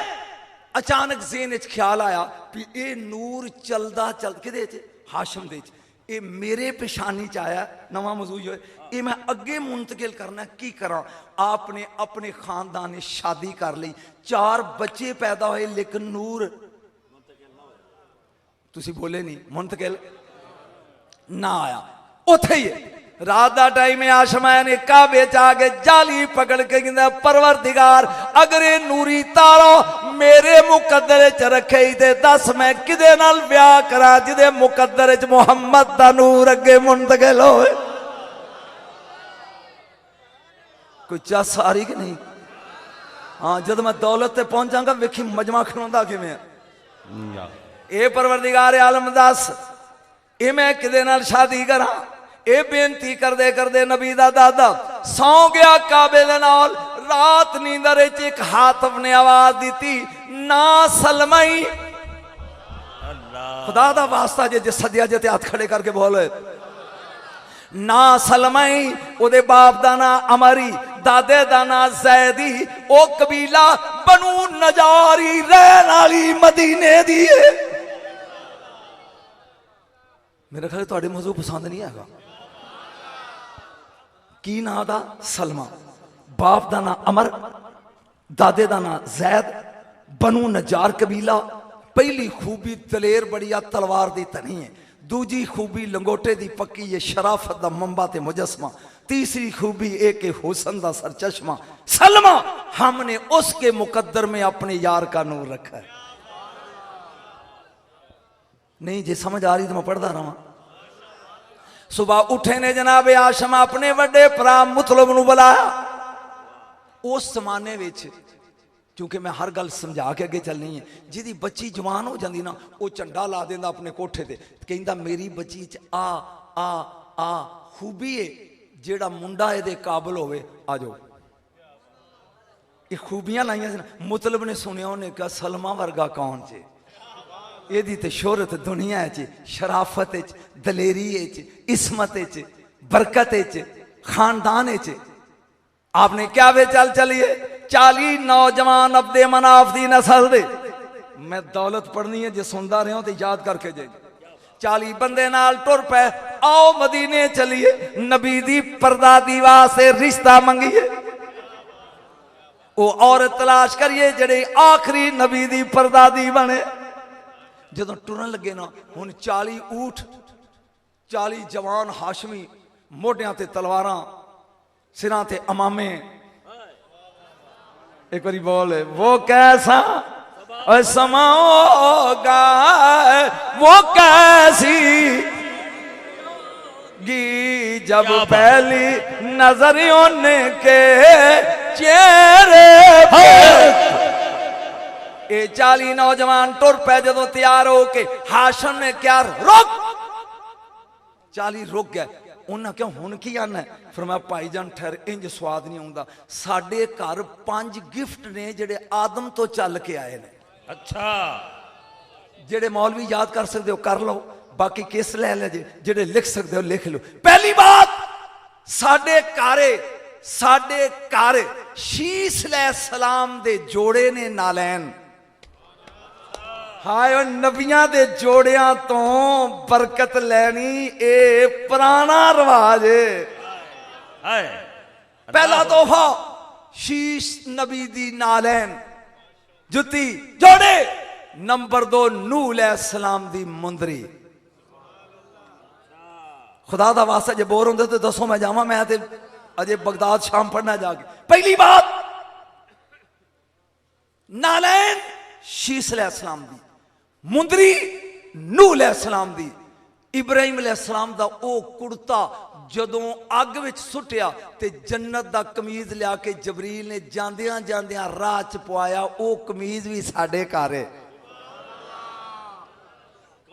अचानक ज़हन च ख्याल आया कि ये नूर चलदा चल किदे च, हाशम दे च, ये मेरे पेशानी च आया नवा मौजू जो, ये मैं अगे मुंतकिल करना, की करा? आपने अपने खानदान ने शादी कर ली, 4 बच्चे पैदा हुए, लेकिन नूर तुसी बोले नहीं, मुंतकिल ना आया। उथे ही रात का टाइम है, आशमाया ने काबे च आके जाली पकड़ के कहंदा, परवरदिगार अगर ये नूरी तारो मेरे मुकद्दरे च रखे ते दस मैं किदे नाल ब्याह करा जिदे मुकद्दरे च मुहम्मद दा नूर अगे मुंतकिल होए। कोई चस आ रही कि नहीं? हाँ जब मैं दौलत ते पहुंच जाऊंगा वेखी मजमा खलोंदा किवें ए परवरदिगार आलम दस ए मैं किदे नाल शादी करा ए बेनती करदे करदे नबी दा दादा सौ गया काबे दे नाल रात नींदर च एक हातिफ ने आवाज दी ना सलमाई खुदा दा वास्ता जे सदिया जे हाथ खड़े करके बोले ना सलमाई ओदे बाप दा ना अमरी दादे दा ना जैदी ओ कबीला बनू नजारी रहन वाली मदीने दी है मेरे ख्याल तुहाडे मौजू पसंद नहीं हैगा की ना दा सलमा बाप दा ना अमर दादे दा ना जैद बनू नजार कबीला पहली खूबी दलेर बड़िया तलवार दी तनी है दूजी खूबी लंगोटे दी पक्की ये शराफत दा मंबा ते मुजस्मा तीसरी खूबी एक हुसन दा सरचश्मा सलमा हमने उसके मुकद्दर में अपने यार का नूर रखा है नहीं जे समझ आ रही तो मैं पढ़ता रहा सुबह उठे ने जनाब आशम अपने बड़े भरा मुतलब नूं बुलाया उस जमाने विच क्योंकि मैं हर गल समझा के अगे चलनी है जिहदी बच्ची जवान हो जाती ना वो झंडा ला देंदा अपने कोठे ते कहंदा मेरी बच्ची च आ आ आ खूबी है जेड़ा मुंडा इहदे काबिल होवे आ जाओ ये खूबियां लाइया सी मुतलब ने सुनिया उन्हें कहा सलमा वर्गा कौन जे एदी ते शोहरत दुनिया च शराफत च दलेरी च इस्मत च बरकत च खानदान च आपने क्या वे चल चलिए 40 नौजवान अब्दे मनाफ दी नस्ल दे मैं दौलत पढ़नी है जे सुनदा रहे हो तो याद करके जाए 40 बंदे नाल टुर पे आओ मदीने चलिए नबी दी परदादी वास्ते रिश्ता मंगिए वो औरत तलाश करिए जेड़े आखिरी नबी दी परदादी बने जदों टुरन लगे ना हुण 40 ऊठ 40 जवान हाशमी मोढियां ते तलवारां सिरां ते अमामे एक बारी बोल वो कैसा समा होगा वो कैसी गी जब पहली नजर उनके चेहरे पे ये 40 नौजवान टुर पे जदों तैयार होके हाशम ने क्या रुक 40 रुक गए उन्हें क्यों हुण की आना है फिर मैं भाई जान ठहर इंज स्वाद नहीं आउंदा साडे घर 5 गिफ्ट ने जेड़े आदम तो चल के आए ने अच्छा जेड़े मौलवी याद कर सकते हो कर लो बाकी किस ले ले जेड़े लिख सकते हो लिख लो पहली बात साडे घर शीश अलैहिस्सलाम दे जोड़े ने नालैन हाय नबियां दे जोड़ियां तो बरकत लैनी ए पुराना रिवाज है पहला तोहफा शीश नबी दी नालैन जुती जोड़े नंबर 2 नूह अलैहिस्सलाम दी मुंदरी खुदा दा वास्ता जे बोर होंदे तो दसो मैं जावां मैं ते अजे बगदाद शाम पढ़ना जाके पहली बात नालैन शीश अलैहिस्सलाम दी मुंदरी नूह अलैहिस्सलाम दी इब्राहिम अलैहिस्सलाम दा ओ कुर्ता जदों अग विच सुटिया ते जन्नत दा कमीज लिया के जबरील ने जांदियां जांदियां राह च पवाया ओ कमीज भी साडे घर है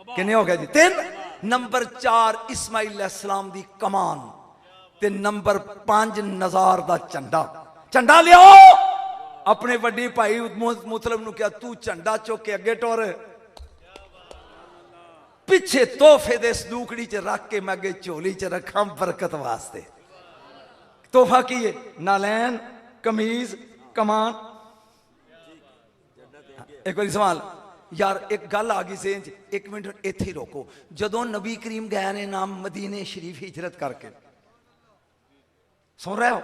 किन्ने हो गया जी 3 नंबर 4 इस्माइल अलैहिस्सलाम दी कमान ते नंबर 5 नजार दा झंडा लियाओ अपने वड्डी भाई मुतलब नु क्या तू झंडा चुक के अगे टुर पिछे तोहफे दे संदूकड़ी च रख के मैं अगे झोली च रखा बरकत वास्ते तोहफा की है नालैन कमीज कमान एक बार सवाल यार एक गल आ गई सेंज एक मिनट इत्थे ही रोको जदों नबी करीम गए ने नाम मदीने शरीफ हिजरत करके सुन रहे हो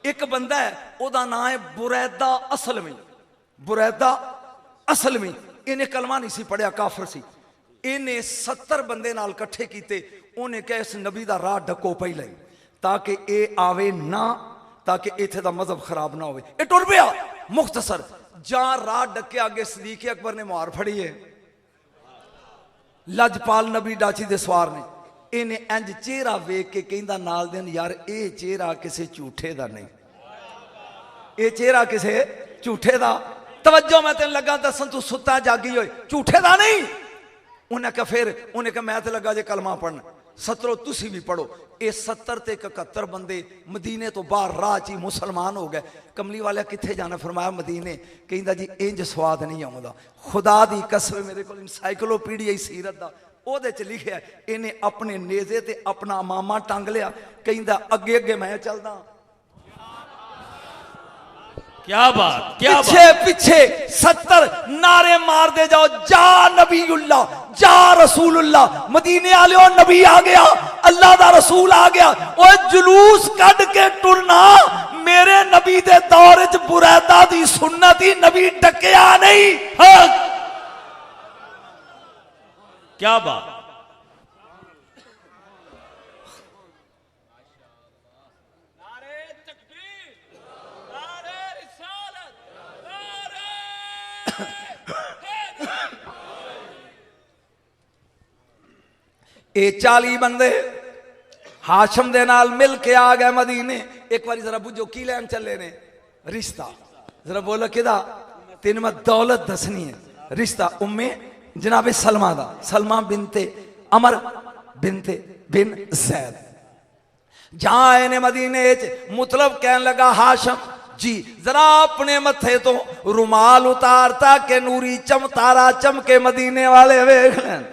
एक बंदा है ओदा नाम है बुरैदा असलमी इन्हें कलमा नहीं सी पढ़िया काफर सी इन्हें 70 बंदे नाल इकट्ठे किए उन्हें कहा इस नबी का राह डको पहले ताकि ये आवे ना ताकि इत्थे दा मजहब खराब ना हो टुर पिया मुख्तसर जा राह डके आगे सदीक अकबर ने मार फड़ी है लजपाल नबी डाची दे सवार ने इन्हें इंज चेहरा वेख के कहंदा नाल दिन यार ये चेहरा किसी झूठे दा नहीं ये चेहरा किसी झूठे दा तवज्जो मैं तेन लगा दसन तू सुता जागी होए झूठे दा नहीं। उन्हें कहा फिर उन्हें कहा मैं तो लगा जे कलमा पढ़ना। सत्रो तुसी भी पढ़ो। ये 70 ते 71 बंदे मदीने तो बाहर राह च मुसलमान हो गए। कमली वाले किथे जाना? फरमाया मदीने। कहंदा जी इंज स्वाद नहीं आउंदा। खुदा दी कसम मेरे को इनसाइक्लोपीडिया सीरत दा ओदे च लिखिया इन्हें अपने नेजे ते अपना मामा टंग लिया। कहंदा अगे अगे मैं चलदा। क्या बात, क्या पीछे पीछे 70 नारे मार दे जाओ, जा नबीउल्लाह, जा रसूलुल्लाह। मदीने वाले नबी आ गया, अल्लाह दा रसूल आ गया। ओए जुलूस कट के टुरना मेरे नबी दे दौर च बुरैदा दी सुन्नत ही नबी टकया नहीं। हाँ। क्या बात। ये 40 बंदे हाशम दे नाल मिल के आ गए मदीने। एक बार जरा बुझो की लैन चले ने? रिश्ता। जरा बोलो किदा? तेन मैं दौलत दसनी है। रिश्ता उम्मे जनाबे सलमा दा, सलमा बिनते अमर बिनते बिन जैद। जहां आए ने मदीने मतलब कहन लगा हाशम जी जरा अपने मथे तो रुमाल उतारता के नूरी चमतारा चमके मदीने वाले वेख लें।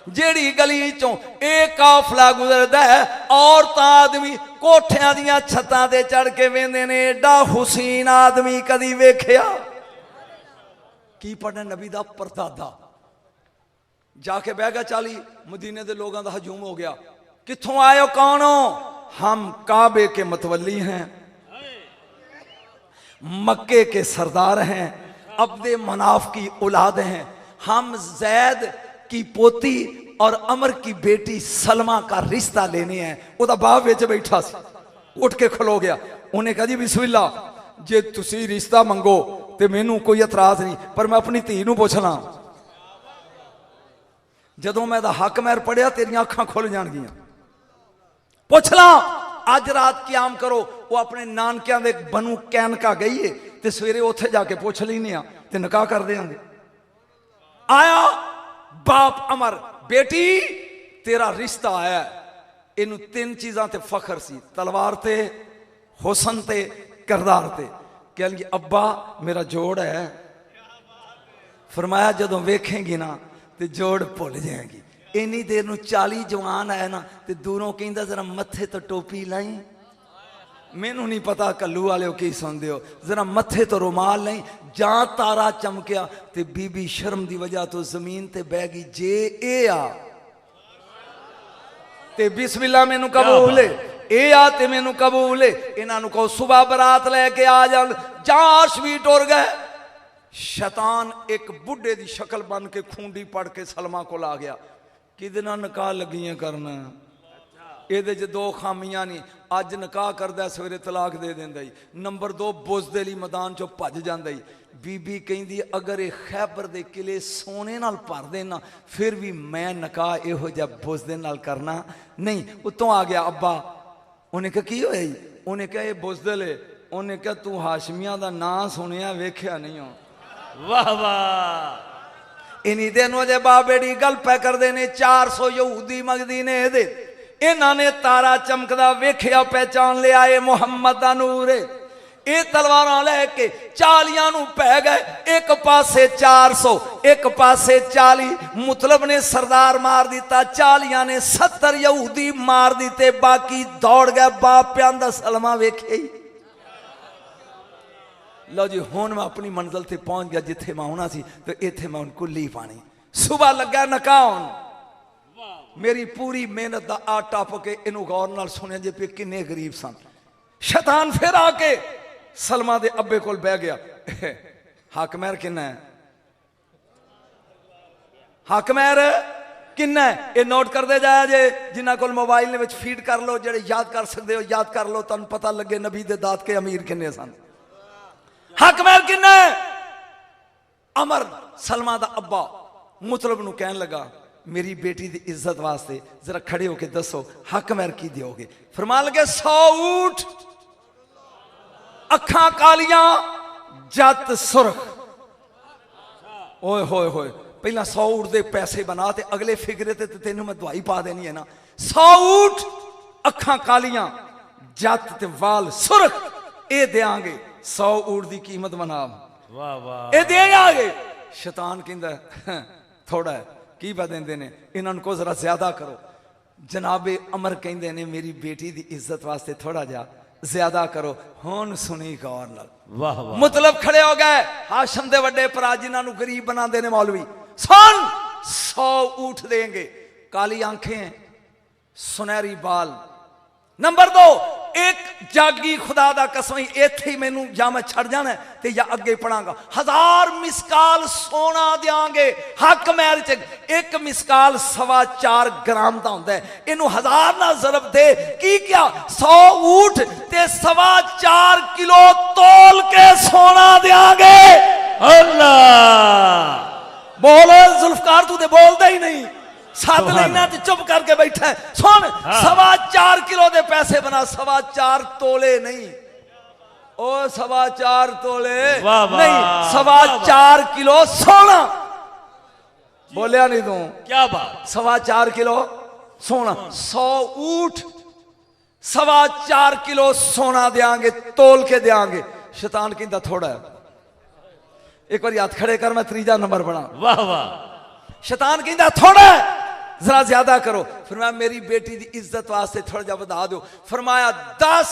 जेड़ी गली चों एक काफला गुजरदा है औरत आदमी कोठियां दियां छत्तां ते चढ़ के वेंदे ने। एडा हुसैन आदमी कदी वेख्या? की पढ़ने नबी दा परदादा जाके बह गया। 40 मदीने दे लोगों का हजूम हो गया। कित्थों आए हो, कौन हो? हम काबे के मतवली हैं, मक्के के सरदार हैं, अब्दे मनाफ की औलाद हैं। हम जैद की पोती और अमर की बेटी सलमा का रिश्ता लेने हैं। उदा बाप विच बैठा सी, उठ के खलो गया। उन्हें कहा जी बिस्मिल्लाह, जे तुसी रिश्ता मंगो तो मैनू कोई एतराज नहीं, पर मैं अपनी धी नू पुछना। जदों मैं हक मैर पढ़िया तेरिया अखां खुल जाणगियां। पुछ ला अज रात क्याम करो। वो अपने नानकियां दे बनू कैनका गई है ते सवेरे उत्थे जाके पुछ लैने आ ते निकाह कर देंगे। आया बाप अमर, बेटी तेरा रिश्ता आया। इनू 3 चीज़ां ते फखर सी, तलवार ते, हुसन ते, किरदार ते। कह लगी अब्बा मेरा जोड़ है। फरमाया जदों वेखेंगी ना ते जोड़ भुल जाएगी। इन्नी देर नू 40 जवान आए ना ते दूरों कहंदा जरा मथे तो टोपी लाई। मैनू नहीं पता कल्लू वाले की सुनते हो, जरा मथे तो रुमाल नहीं। जां तारा चमकिया ते बीबी शर्म की वजह तो जमीन ते बह गई। जे ए आ ते बिस्मिल्लाह मैनू कबूल है, ए आ ते मैनू कबूल है। इन्हां नू कहो सुबह बरात लैके आ जान। जाश भी टुर गए। शैतान एक बुढ़े की शक्ल बन के खूंडी पड़ के सलमा को आ गया। किदे नाल निकाह लगियां करना? ਇਹਦੇ 'ਚ 2 ਖਾਮੀਆਂ नहीं। अज निकाह करदा सवेरे तलाक दे देंदा ही। नंबर 2 बुजदे लई मैदान चों भज जांदा ही। बीबी कहंदी अगर ये खैबर दे किले सोने नाल भर देना फिर भी मैं निकाह इहो जिहा बुजदे नाल करना नहीं। उत्तों आ गया अब्बा। उन्हें कहा की होया? उन्हें कहा ये बुजदल है। उन्हें कहा तू हाशमिया दा नां सुनिया वेख्या नहीं हो? वाह वाह। इन्हीं दिनों जे बाबेड़ी गल पै करदे ने 400 यहूदी मदीने दे। इन्हां ने तारा चमकदा वेख्या, पहचान लिया ये मुहम्मद दा नूर है। ये तलवारां लैके 40 नू पै गए। एक पासे 400 एक पासे 40। मतलब ने सरदार मार दिता, 40 ने 70 यहूदी मार दिते। बाकी दौड़ गए। बाप प्यान दा सलमा वेखे ही। लो जी हुण मैं अपनी मंजिल ते पहुंच गया जिथे मैं आना सी। तो इत्थे मैं कुल्ली पानी। सुबह लगा निकाह। मेरी पूरी मेहनत का आ टप के इनू गौर नाल सुने जे पे किन्ने गरीब सन। शैतान फिर आके सलमा दे अब्बे कोल बह गया। हक महर किन्ना है? हक महर किन्ना है? ये नोट करते जाया जे। जिन्हां कोल मोबाइल ने विच फीड कर लो, जेड़े याद कर सकते हो याद कर लो, तुहानूं पता लगे नबी दे दात के अमीर किन्ने सन। हक महर किन्ना है? अमर सलमा दा अब्बा मुतलब नूं कहन लगा मेरी बेटी की इज्जत वास्ते जरा खड़े होके दसो हक महर की दोगे? फरमान लगे 100 ऊंट, अखां कालियां, जत सुरख। ओए होए होए, पहला 100 ऊँट दे पैसे बना ते अगले फिगरे ते तेन मैं दवाई पा देनी है ना। 100 ऊँट, अखां कालियां, जत ते वाल सुरख, ये देंगे। 100 ऊँट की कीमत बना, वाह वाह, ये देंगे। शैतान कहता थोड़ा है, की पा देंदे ने, इन्हां को जरा ज्यादा करो। जनाबे अमर कहते ने मेरी बेटी की इज्जत वास्ते थोड़ा जा ज्यादा करो। हुण सुनी गौर नाल, वाह वाह, मतलब खड़े हो गए हाशम दे वड्डे भरा जिन्होंने गरीब बना देने मौलवी। सुन, 100 ऊँट देंगे, काली आंखें, सुनहरी बाल। नंबर 2, एक जागी खुदा दा कसम, इत्थे ही मैनू या मैं छड़ जाना ते या अगे पढ़ांगा। 1000 मिसकाल सोना देंगे। हक मैर च एक मिसकाल 4.25 ग्राम का होंदा है। इनू 1000 ना जरब दे की क्या, 100 ऊँट ते 4.25 किलो तोल के सोना देंगे। अल्लाह, बोलो जुल्फकार, तू तो बोलता ही नहीं, साथ लेना तो चुप करके बैठा है। सुन, 4.25 किलो दे पैसे बना, 4.25 तोले नहीं, ओ 4.25 तोले नहीं, 4.25 किलो सोना। बोलिया नहीं तू, क्या बात, 4.25 किलो सोना। 100 ऊँट 4.25 किलो सोना देंगे, तोल के देंगे। शैतान कहता थोड़ा है, एक बार हाथ खड़े कर, मैं 3जा नंबर बना। वाह वाह, शैतान कहता थोड़ा है, जरा ज्यादा करो। फरमाया मेरी बेटी की इज्जत वास्ते थोड़ा जा बता दो। फरमाया 10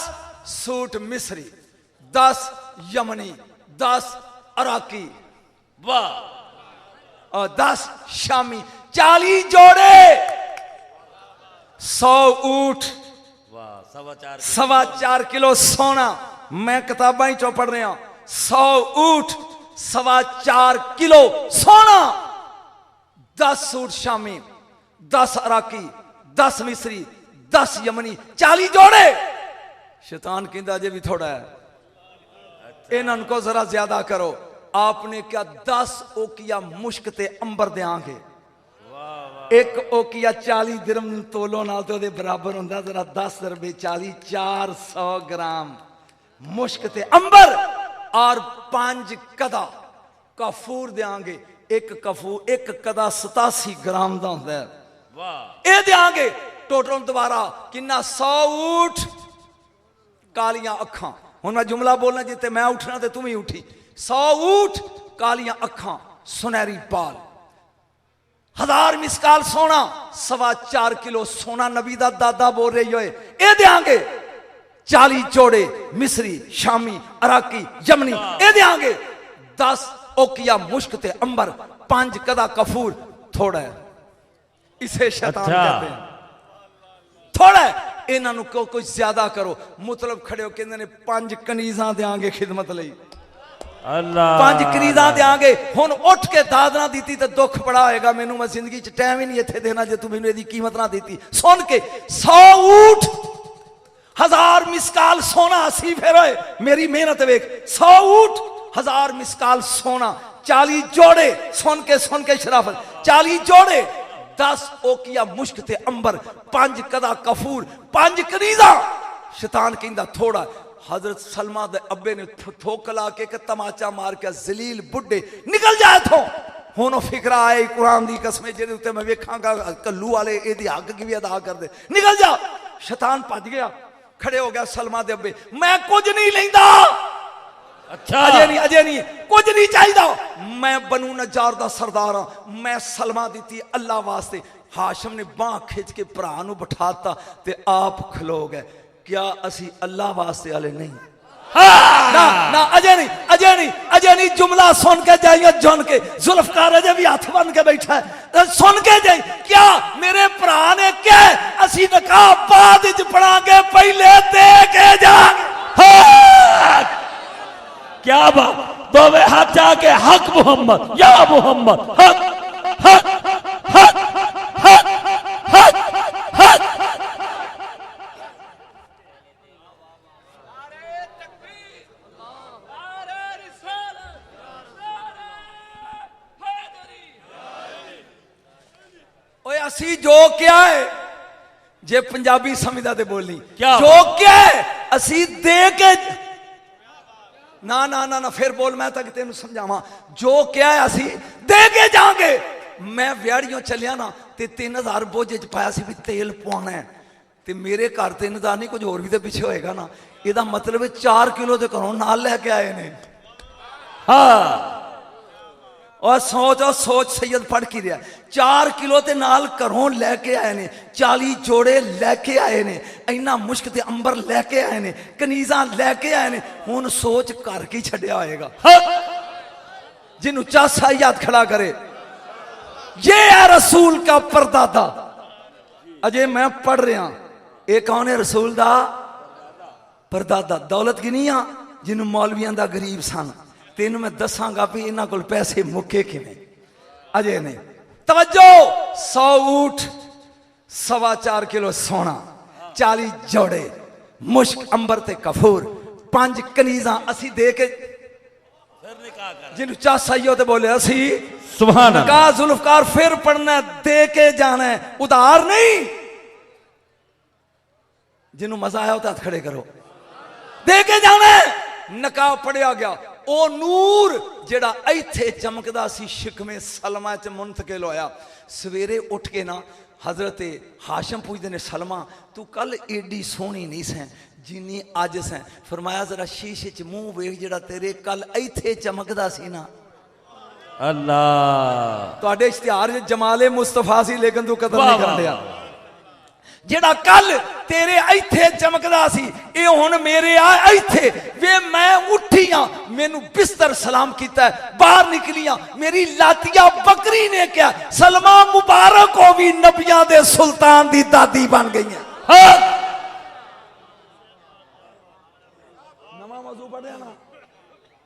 सूट मिस्री, 10 यमनी, 10 अराकी, वाह, और 10 शामी, 40 जोड़े, 100 ऊँट, वाह, 4.25 4.25 किलो सोना। मैं किताबां ही चो पढ़ रहा। 100 ऊँट 4.25 किलो सोना, 10 सूट शामी, 10 अराकी, 10 मिस्री, 10 यमनी, 40 जोड़े। शैतान कहता जे भी थोड़ा है, इन्हों को जरा ज्यादा करो। आपने क्या 10 ओकिया मुश्क ते अंबर देंगे। एक ओकिया 40 दिरहम तोलो ना तो बराबर होंदा, जरा 10 रुपए 40, 400 ग्राम मुश्क ते अंबर। और 5 कदा कफूर देंगे। एक कफूर, एक कदा 87 ग्राम का होंदा है। वाह, ये देंगे। टोटल दोबारा किन्ना, 100 ऊँट, कालियां अखां। हुण मैं जुमला बोलना जिते मैं उठना ते तुम ही उठी। 100 ऊँट, कालियां अखां, सुनहरी बाल, 1000 मिसकाल सोना, 4.25 किलो सोना। नबी दा दादा बोल रहे होए, ये देंगे। 40 जोड़े मिस्री, शामी, अराकी, यमनी, ये देंगे। 10 ओकिया मुश्क ते अंबर, 5 कदा कफूर। थोड़ा है, इसे शैतान कहते हैं थोड़ा है। इन्हों को कोई ज्यादा करो, मतलब खड़े हो कहते ने 5 कनीजा देंगे खिदमत लई। अल्लाह, 5 कनीजा देंगे। हुण उठ के दाद ना दी तो दुख बड़ा होएगा। मैनू मैं जिंदगी च टाइम ही नहीं इत्थे देना जे तू मैनू इहदी कीमत ना दी। सुन के 100 ऊँट 1000 मिसकाल सोना। हसी फिर होए, मेरी मेहनत वेख। 100 ऊँट 1000 मिसकाल सोना, 40 जोड़े। सुन के शराफत, 40 जोड़े, 10 ओकिया मुश्क ते अंबर, 5 कदा कफूर, 5 कनीजा। शैतान कहता थोड़ा। हजरत सलमा दे अब्बे ने थोक ला के एक तमाचा मार के, जलील बुढ़े निकल जाए थो। हुण फिक्रा आए कुरान दी कसम, जेदे उत्ते मैं वेखांगा कल्लू वाले एदी हक की भी अदा कर दे। निकल जा। शैतान भज गया, खड़े हो गया सलमा दे अब्बे। मैं कुछ नहीं लेंदा। अच्छा, अजे नहीं कुछ नहीं चाहिए। मैं बनू नजार दा सरदार हां। मैं सलमा दी अल्लाह वास्ते। हाशम ने बांह खिंच के भरा नू बिठाता ते आप खलो गए। क्या असी अल्लाह वास्ते वाले नहीं? ना ना, अजे नहीं। जुमला सुन के जाइए, जुन के जुल्फकार अजे भी हाथ बन के बैठा है। सुन के जाइए, क्या मेरे भरा ने क्या असी नकाह बाद च पढ़ांगे, पहले दे के जाएंगे। क्या बात, दोवे हाथ जाके हक मोहम्मद, या मोहम्मद, हक हक हक हक हक हक। ओए असी जो क्या है, जे पंजाबी समझदा ते बोली क्या जो क्या है, असी दे के ना ना ना ना फिर बोल, मैं तक तेन समझावा। जो क्या असी दे के जाएंगे। मैं व्याड़ियों चलिया ना तो 3000 बोझे च पाया भी तेल पवाना है, तो मेरे घर 3000 नहीं, कुछ होर भी तो पिछे होएगा ना। यदा मतलब 4 किलो तो घरों नाल लैके आए ने। हाँ, और सोच सैयद पढ़ की रहा, 4 किलो ते नाल घरों लैके आए ने, 40 जोड़े लैके आए ने, इन्ना मुश्क ते अंबर लैके आए ने, कनीजा लैके आए ने। हुण सोच घर की छड्या होएगा। जिन्हों चासा याद खड़ा करे, ये है रसूल का परदादा। अजय मैं पढ़ रहा, ये कौन है रसूल दा परदादा? दौलत की नहीं आ जिन्हों मौलवियां दा गरीब सन। तेन मैं दसांगा भी इन्हां कोल पैसे मुके किवें। अजय नहीं, तवज्जो। 100 ऊठ, 4.25 किलो सोना, 40 जोड़े मुश्क अंबर ते कफूर, 5 कनीजा असी दे के जिन्हों चासा ही हो तो बोले असी सुभान अल्लाह। जुल्फकार फिर पढ़ना, दे के जाना है, उधार नहीं। जिन्हों मजा आया होता हाथ खड़े करो। दे के जाना है। नकाब पढ़िया गया। ओ नूर जेड़ा इथे चमकदा सी शिकमे सलमा च मुंतकिल होया। सवेरे उठ के ना हजरत हाशम पूछते ने, सलमा तू कल एडी सोहनी नहीं सैं जिन्नी अज सैं। फरमाया जरा शीशे च मुंह वेख, जेड़ा तेरे कल इथे चमकदा सी ना। अल्लाह, तुहाडे इश्तिहार जमाले मुस्तफा सी, लेकिन तू कदर नहीं कर लिया। जेड़ा कल तेरे इथे चमकदा सी, ये हुण मेरे आ इथे। वे मैं उठी हाँ, मैनू बिस्तर सलाम किया, बाहर निकलियां, मेरी लातिया बकरी ने क्या, सलमा मुबारक हो भी नबियां दे सुल्तान दी दादी बन गई है। हाँ? नवा मौजू पढ़ रहा ना,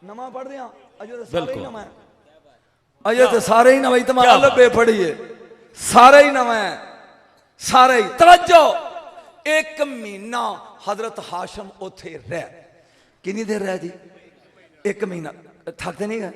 नवा पढ़ रहा अजय तो सारे ही नवा है। अजय तो सारे ही नवा, इतना लबे पढ़िए, सारे ही नवा है, सारे ही। तवज्जो। 1 महीना हजरत हाशम उथे रह, कितनी देर रह जी? 1 महीना। थकते नहीं गए?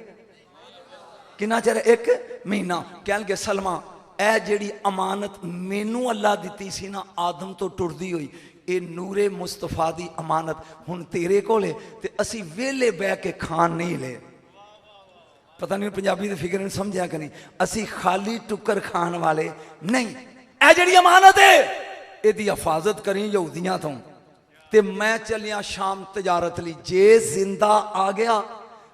कितना चिर? 1 महीना। कह लगे सलमा ए जेड़ी अमानत मैनू अल्लाह दी सी ना, आदम तो टुरदी हुई, ये नूरे मुस्तफा दी अमानत हुण तेरे कोले, ते असी वेले बह के खान नहीं ले। पता नहीं पंजाबी की फिक्र नहीं समझा कि नहीं। असी खाली टुकर खान वाले नहीं। ए जिहड़ी अमानत है, इहदी हिफाजत करी यहूदियां तो। ते मैं चलिया शाम तजारत लई। जे जिंदा आ गया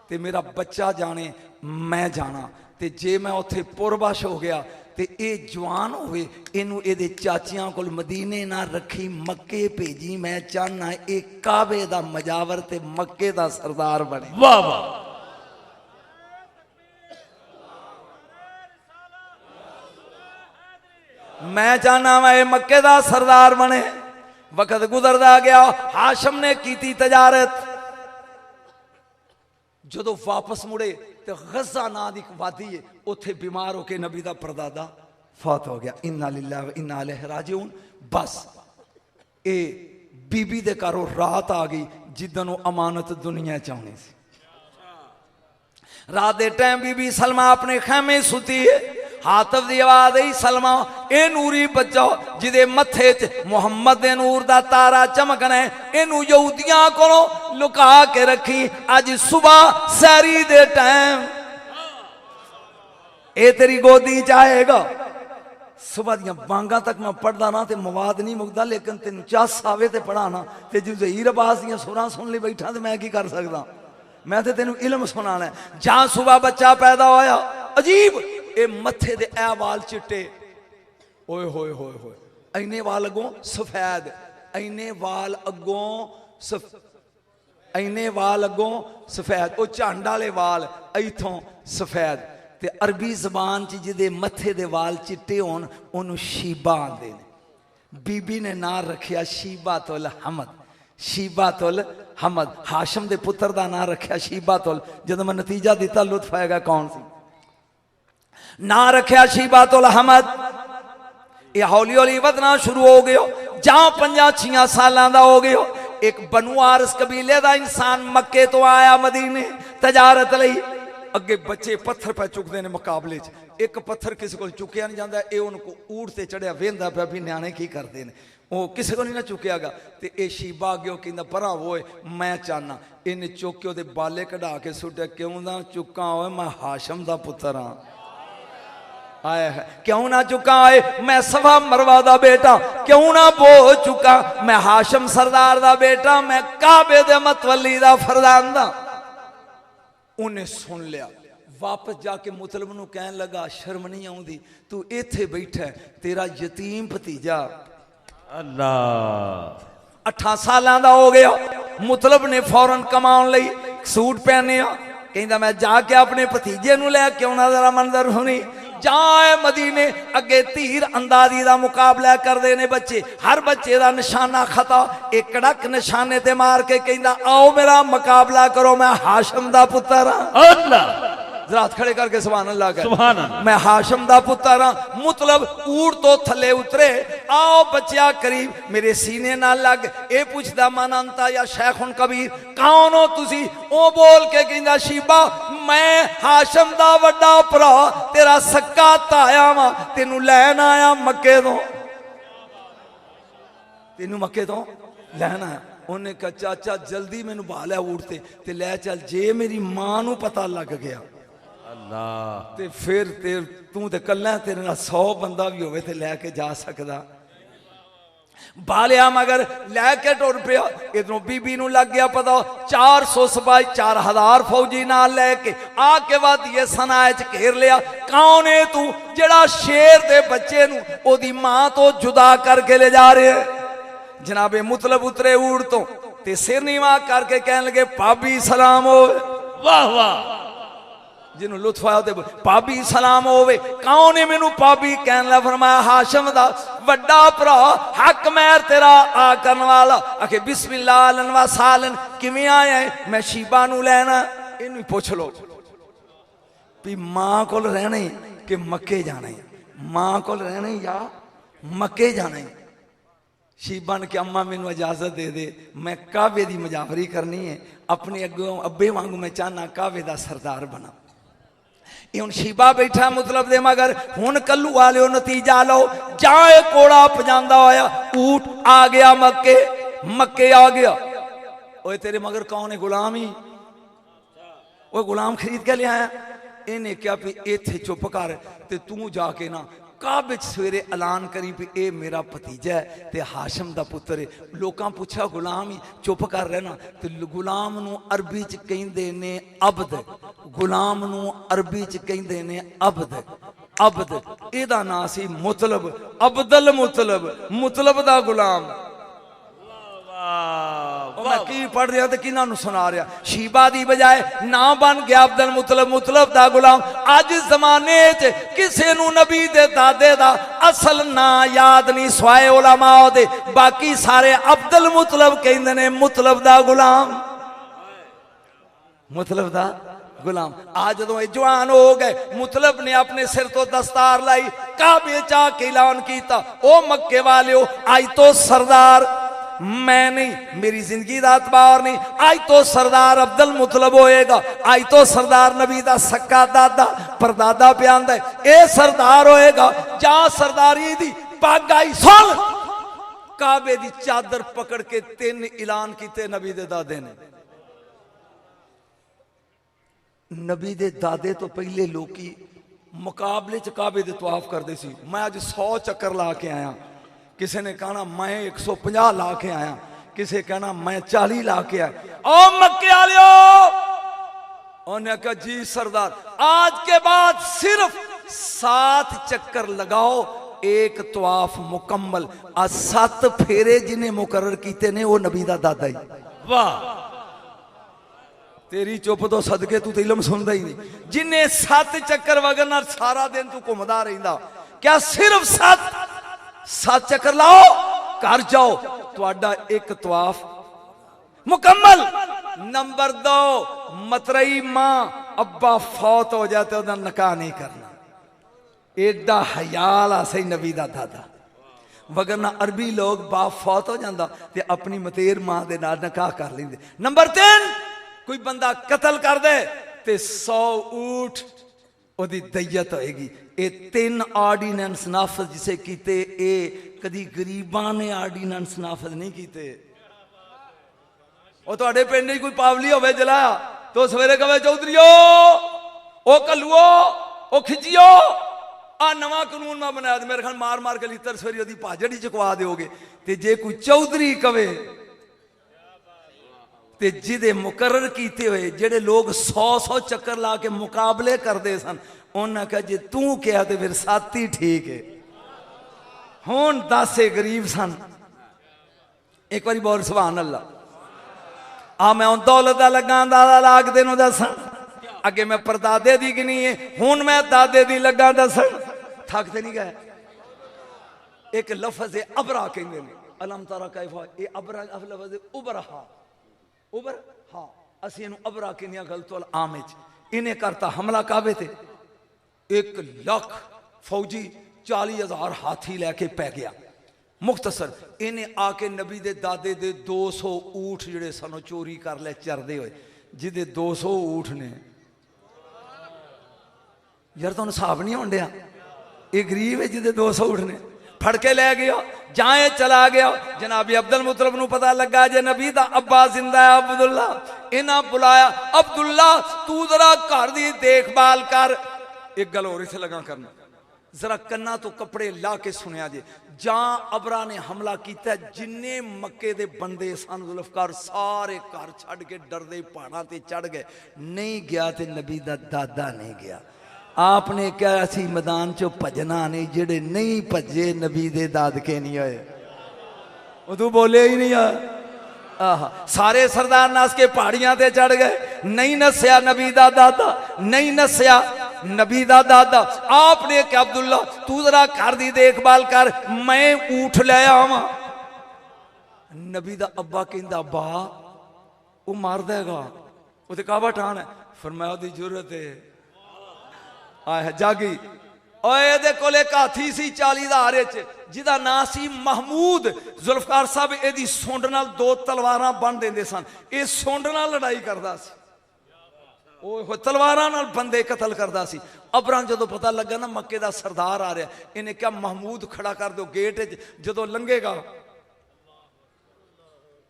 ते मेरा बच्चा जाने, मैं जाना। ते जे मैं उत्थे पुरबश हो गया ते ये जवान होवे, इनू इहदे चाचियां कोल मदीने ना रखी, मक्के भेजी। मैं चाहना ये काबे दा मजावर ते मक्के दा सरदार बने। वाह वाह। मैं चाहना मैं मक्के दा सरदार बने। वक्त गुजरदा गया, हाशम ने की तजारत। जो वापस मुड़े तो गजा ना दी वादी है, उथे बीमार होके नबी दा परदादा फौत हो गया। इन्ना लिल्लाहि व इन्ना इलैहि राजिऊन। बस ए बीबी दे घरों रात आ गई जिदन अमानत दुनिया चाहनी सी। रात दे टाइम बीबी सलमा अपने खैमे सुती है। हातफ दी आवाज आई, सलमा ए नूरी बच्चा जिदे मथे च मुहम्मद दे नूर दा तारा चमकना है, इनू यहूदियां कोलों लुका के रखी। अज सुबह सैरी दे टाइम ए तेरी गोदी च आएगा। सुबह दियां बांगा तक मैं पढ़दा ना ते मवाद नहीं मुकदा, लेकिन तेन चस आवे ते पढ़ाना। ते जो ज़हीर अब्बास दियां सुरां सुन ली बैठा ते मैं की कर सकदा? मैं ते तेन इल्म सुनाना है। जहां सुबह बच्चा पैदा होया, अजीब ए मथे दे ए वाल चिट्टे, ओए होए होए होए, इन्ने वाल अगों सफेद, इन्ने वाल अगों इन्ने वाल अगों सफेद, ओ झंड वाले वाल इथों सफेद। ते अरबी जबान च जिदे मथे दे वाल चिट्टे होन ओनू शीबा आंदे ने। बीबी ने नाम रखिया शीबातुल हमद। शीबातुल हमद, हाशम दे पुत्र दा नाम रखिया शीबातुल। जदों मैं नतीजा दिता लुत्फ आएगा कौन सी। ना रखिया शीबातुल हमद। ये हौली हौली वधना शुरू हो गयो। जहां 5-6 सालां दा हो गयो, एक बनु आरस कबीले दा इंसान मक्के तो आया मदीने तजारत लई। अगे बच्चे पत्थर पे चुकते हैं मुकाबले च। एक पत्थर किसी को चुकया नहीं जाता, ये उनको ऊट से चढ़िया वेंदा पिया भी न्याणे की करते हैं। वो किसी को नहीं ना चुकया गया। तो यह शीबा गयो कहना परा वो मैं चाहना, इन्हें चुक के वो बाले कढ़ा के सुटे, क्यों ना चुका हो मैं हाशम दा पुत्र हाँ। आया है क्यों ना चुका है मैं सफा मरवा दा बेटा, क्यों ना बो चुका मैं हाशम सरदार दा बेटा, मैं काबे दे मतवली दा फरजान दा। उन्हें सुन लिया, वापस जाके मुतलब नूं कहन लगा शर्म नहीं आउंदी, तू इत्थे बैठा है, तेरा यतीम भतीजा अल्लाह 8 सालां दा हो गया। मुतलब ने फौरन कमाउण लई सूट पहने, कहंदा मैं जाके अपने भतीजे नूं लै के आउणा, जरा मंजर सुनी। जाए मदीने अगे तीर अंदाजी का मुकाबला करते ने बच्चे, हर बच्चे का निशाना खता, एक कड़क निशाने ते मार के कहंदा आओ मेरा मुकाबला करो, मैं हाशम दा पुत्र हां। अल्लाह जरा हाथ खड़े करके सुभान अल्लाह कह, सुभान अल्लाह। मैं हाशम दा पुत्र हां। मुतलब ऊट तो थले उतरे, आओ बच्चा करीब मेरे सीने ना लग। ए पूछदा मन अंता या शेखुन कबीर, कौन हो तुसी? ओ बोल के कहंदा शीबा मैं हाशम दा वड्डा भरा, तेरा सक्का ताया वा, तेनू लैन आया मक्के तो, तेनू मक्के तो लैन आया। उन्हें कहा चाचा जल्दी मैनू बाल है ऊट ते लै चल, जे मेरी मां नू पता लग गया अल्लाह ते फिर तू ते कल्ला, तेरे नाल 100 बंदा भी होवे ते लैके जा सकदा। बालिया मगर लैके टुर पिया। इधरों बीबी नू लग गया पता, 400 सिपाही 4000 फौजी नाल लैके आके वादिए सनाए च घेर लिया। कौन है तू जेड़ा शेर दे बच्चे नू ओदी मां तो जुदा करके ले जा रहे है? जनाबे मुतलब उतरे ऊड़ तो ते सिर नीवा करके कहने लगे भाभी सलाम हो। वाह वाह, जिन्होंने लुत्फ आया तो भाभी सलाम होवे। कौन है मैनू भाभी कहने लगा? फरमाया हाशम दा वड्डा भरा, हक मैर तेरा आ करन वाला। आखे बिस्मिल्लाह अलन व सालन, किवें आया है? मैं शीबा नू लैना। इनू पुछ लो भी मां कोल रहने कि मक्के जाने, मां कोल रहने या मक्के जाने। शीबा ने कि अम्मा मैनू इजाजत दे दे, मैं काबे दी मुजाफरी करनी है, अपने अगों अब्बे वांगू मैं चाहना काबे दा सरदार बना। ये हुण शीबा बैठा मुतलब दे मगर, हुण कल्लू वाले नतीजा लो। जाए कोड़ा पजांदा होया, ऊट आ गया मक्के, मक्के आ गया। ओए तेरे मगर कौन है? गुलाम ही। वो गुलाम खरीद के ले आया। इन्हें क्या भी इत्थे चुप कर ते तू जाके ना काबे सवेरे ऐलान करी भी ए मेरा भतीजा है ते हाशम दा पुत्र है। लोकां पूछा गुलाम ही चुप कर रहना, ते गुलाम नू अरबी च कहंदे ने अब्द, गुलाम नू अरबी च कहंदे ने अब्द। अब्द एदा नाम सी मुतलब, अब्दुल मुतलब, मुतलब दा गुलाम। मैं की पढ़ रहा तो किन्हां नू सुना रहा? शीबा दी बजाए ना बन गया अब्दुल मुतलब, मुतलब दा गुलाम। अज जमाने च किसे नू नबी दे दादे दा असल ना याद नहीं, स्वाए उलमा दे, बाकी सारे अब्दुल मुतलब कहंदे ने मुतलब दा गुलाम, मुतलब दा गुलाम। आज जो जवान हो गए, मुतलब ने अपने सिर तो दस्तार लाई, काबे चा के ऐलान किया, ओ मक्के वाले आज तो सरदार मैं नहीं, मेरी जिंदगी का एतबार नहीं, आज तो सरदार अब्दुल मुतलब होएगा, आज तो सरदार नबी दा सक्का दादा परदादा पे आंदा है, ए सरदार होएगा। जा सरदारी दी पग आई, सुन काबे दी चादर पकड़ के 3 ऐलान किते नबी दे दादे ने। नबी दे दादे तो पहले लोकी मुकाबले च काबे दे तवाफ करते सी। मैं अज 100 चक्कर ला के आया, किसी ने कहना मैं 150 ला के आया, किसी कहना मैं 40 ला के आया। ओ मक्के वालियो, उन्हें कहा जी सरदार आज के बाद सिर्फ 7 चक्कर लगाओ, एक तवाफ मुकम्मल। आज 7 फेरे जिन्हें मुकर्रर किए ने वो नबी दा दादा ही। वाह, तेरी चुप तो सदके, तू तो इलम सुनता ही नहीं। जिन्हें 7 चक्कर वगैरह सारा दिन तू घूमदा रहिंदा, क्या सिर्फ 7 चक्कर लाओ घर जाओ, तुहाडा एक तवाफ मुकम्मल। नंबर 2, मतरई मां अब्बा फौत हो जाते उदा निकाह नहीं करना। एडा हयाल आ सही नबी दा दादा, वगरना अरबी लोग बाप फौत हो जाता ते अपनी मतेर मां दे नाल निकाह कर लेंदे। नंबर 3, कोई बंदा कतल कर दे ते 100 ऊठ ਉਹਦੀ ਦਈਅਤ ਹੋਏਗੀ। ਇਹ 3 ਆਰਡੀਨੈਂਸ ਨਾਫਜ਼ ਜਿਸੇ ਕੀਤੇ, ਇਹ ਕਦੀ ਗਰੀਬਾਂ ਨੇ ਆਰਡੀਨੈਂਸ ਨਾਫਜ਼ ਨਹੀਂ ਕੀਤੇ। ਉਹ ਤੁਹਾਡੇ ਪਿੰਡ 'ਚ ਕੋਈ ਪਾਵਲੀ ਹੋਵੇ ਜਲਾਇਆ तो सवेरे कहे चौधरीओ ओ कलुओ ओ खिचियो आ नवा कानून मैं बनाया मेरे ख्याल मार मार के लितर सवेरी ओदी भाजड़ ही चुकवा दोगे। ते जे कोई चौधरी कवे ते जिदे मुकर्रर कीते हुए जेडे लोग 100 चक्कर ला के मुकाबले करते सन उन्हें कहा जे तू क्या तो फिर साथी ठीक है। हुण 10 गरीब सन। एक बारी बोल सुभान अल्लाह। आ मैं दौलत का लगा अंदाजा लाग तेन दस अगे मैं परदादे दी गिनी है हुण मैं दादे दी लगा दस थकते नहीं गए। एक लफज है अबरा कहते हैं अलम तारा कैफा ये अबरा लफज है उबरहा उबरहा असी इनू अबरा कहने गलत वाल आम इन्हें करता हमला काबे थे 1 लाख फौजी 40,000 हाथी लैके पै गया। मुख्तसर इन्हें आके नबी दे दादे दे 200 ऊठ जिहड़े सन चोरी कर ले चरदे होए जिदे 200 ऊठ ने यार तुहानूं हिसाब नहीं होण दिया। ये गरीब है जिदे 200 ऊठ ने फड़ के लै गया जाए चला गया। जनाबी अब्दुल मुतलब नूं पता लगा जे नबी दा अब्बा जिंदा है अब्दुल्ला। इन्हां बुलाया अब्दुल्ला तू जरा घर दी देखभाल कर। एक गल होर इत्थे लगा करना जरा कन्ना तो कपड़े ला के सुनिया जे जां अबरा ने हमला किया जिन्ने मक्के दे बंदे सन जुल्फकार सारे घर छड़ के डरदे पहाड़ां ते चढ़ गए। नहीं गया ते नबी दा दादा नहीं गया। आपने क्या असी मैदान चो भजना नहीं जेड़े नहीं भजे नबी दे दादके नहीं होए। तू बोले ही नहीं आह सारे सरदार नस के पहाड़ियां ते चढ़ गए। नहीं नस्या नबी दा दादा नहीं नस्या नबी दा दादा। आपने क्या अब्दुल्ला तू जरा घर दी देखभाल कर मैं ऊठ ले आवा। नबी दा अब्बा कहंदा बा वो मार देगा वो ते काबा ठान है। फरमाया दी जरूरत है आए जागी ओए दे कोल एक हाथी सी 40,000 च जिदा नाम सी महमूद। जुल्फकार साहब एदी सुंड नाल 2 तलवारां बन देंदे सन। ये सुंड नाल लड़ाई करदा सी तलवारां नाल बंदे कतल करदा सी। अबरां जदों पता लगा ना मक्के दा सरदार आ रहा इन्हें क्या महमूद खड़ा कर दो गेट जदों लंघेगा।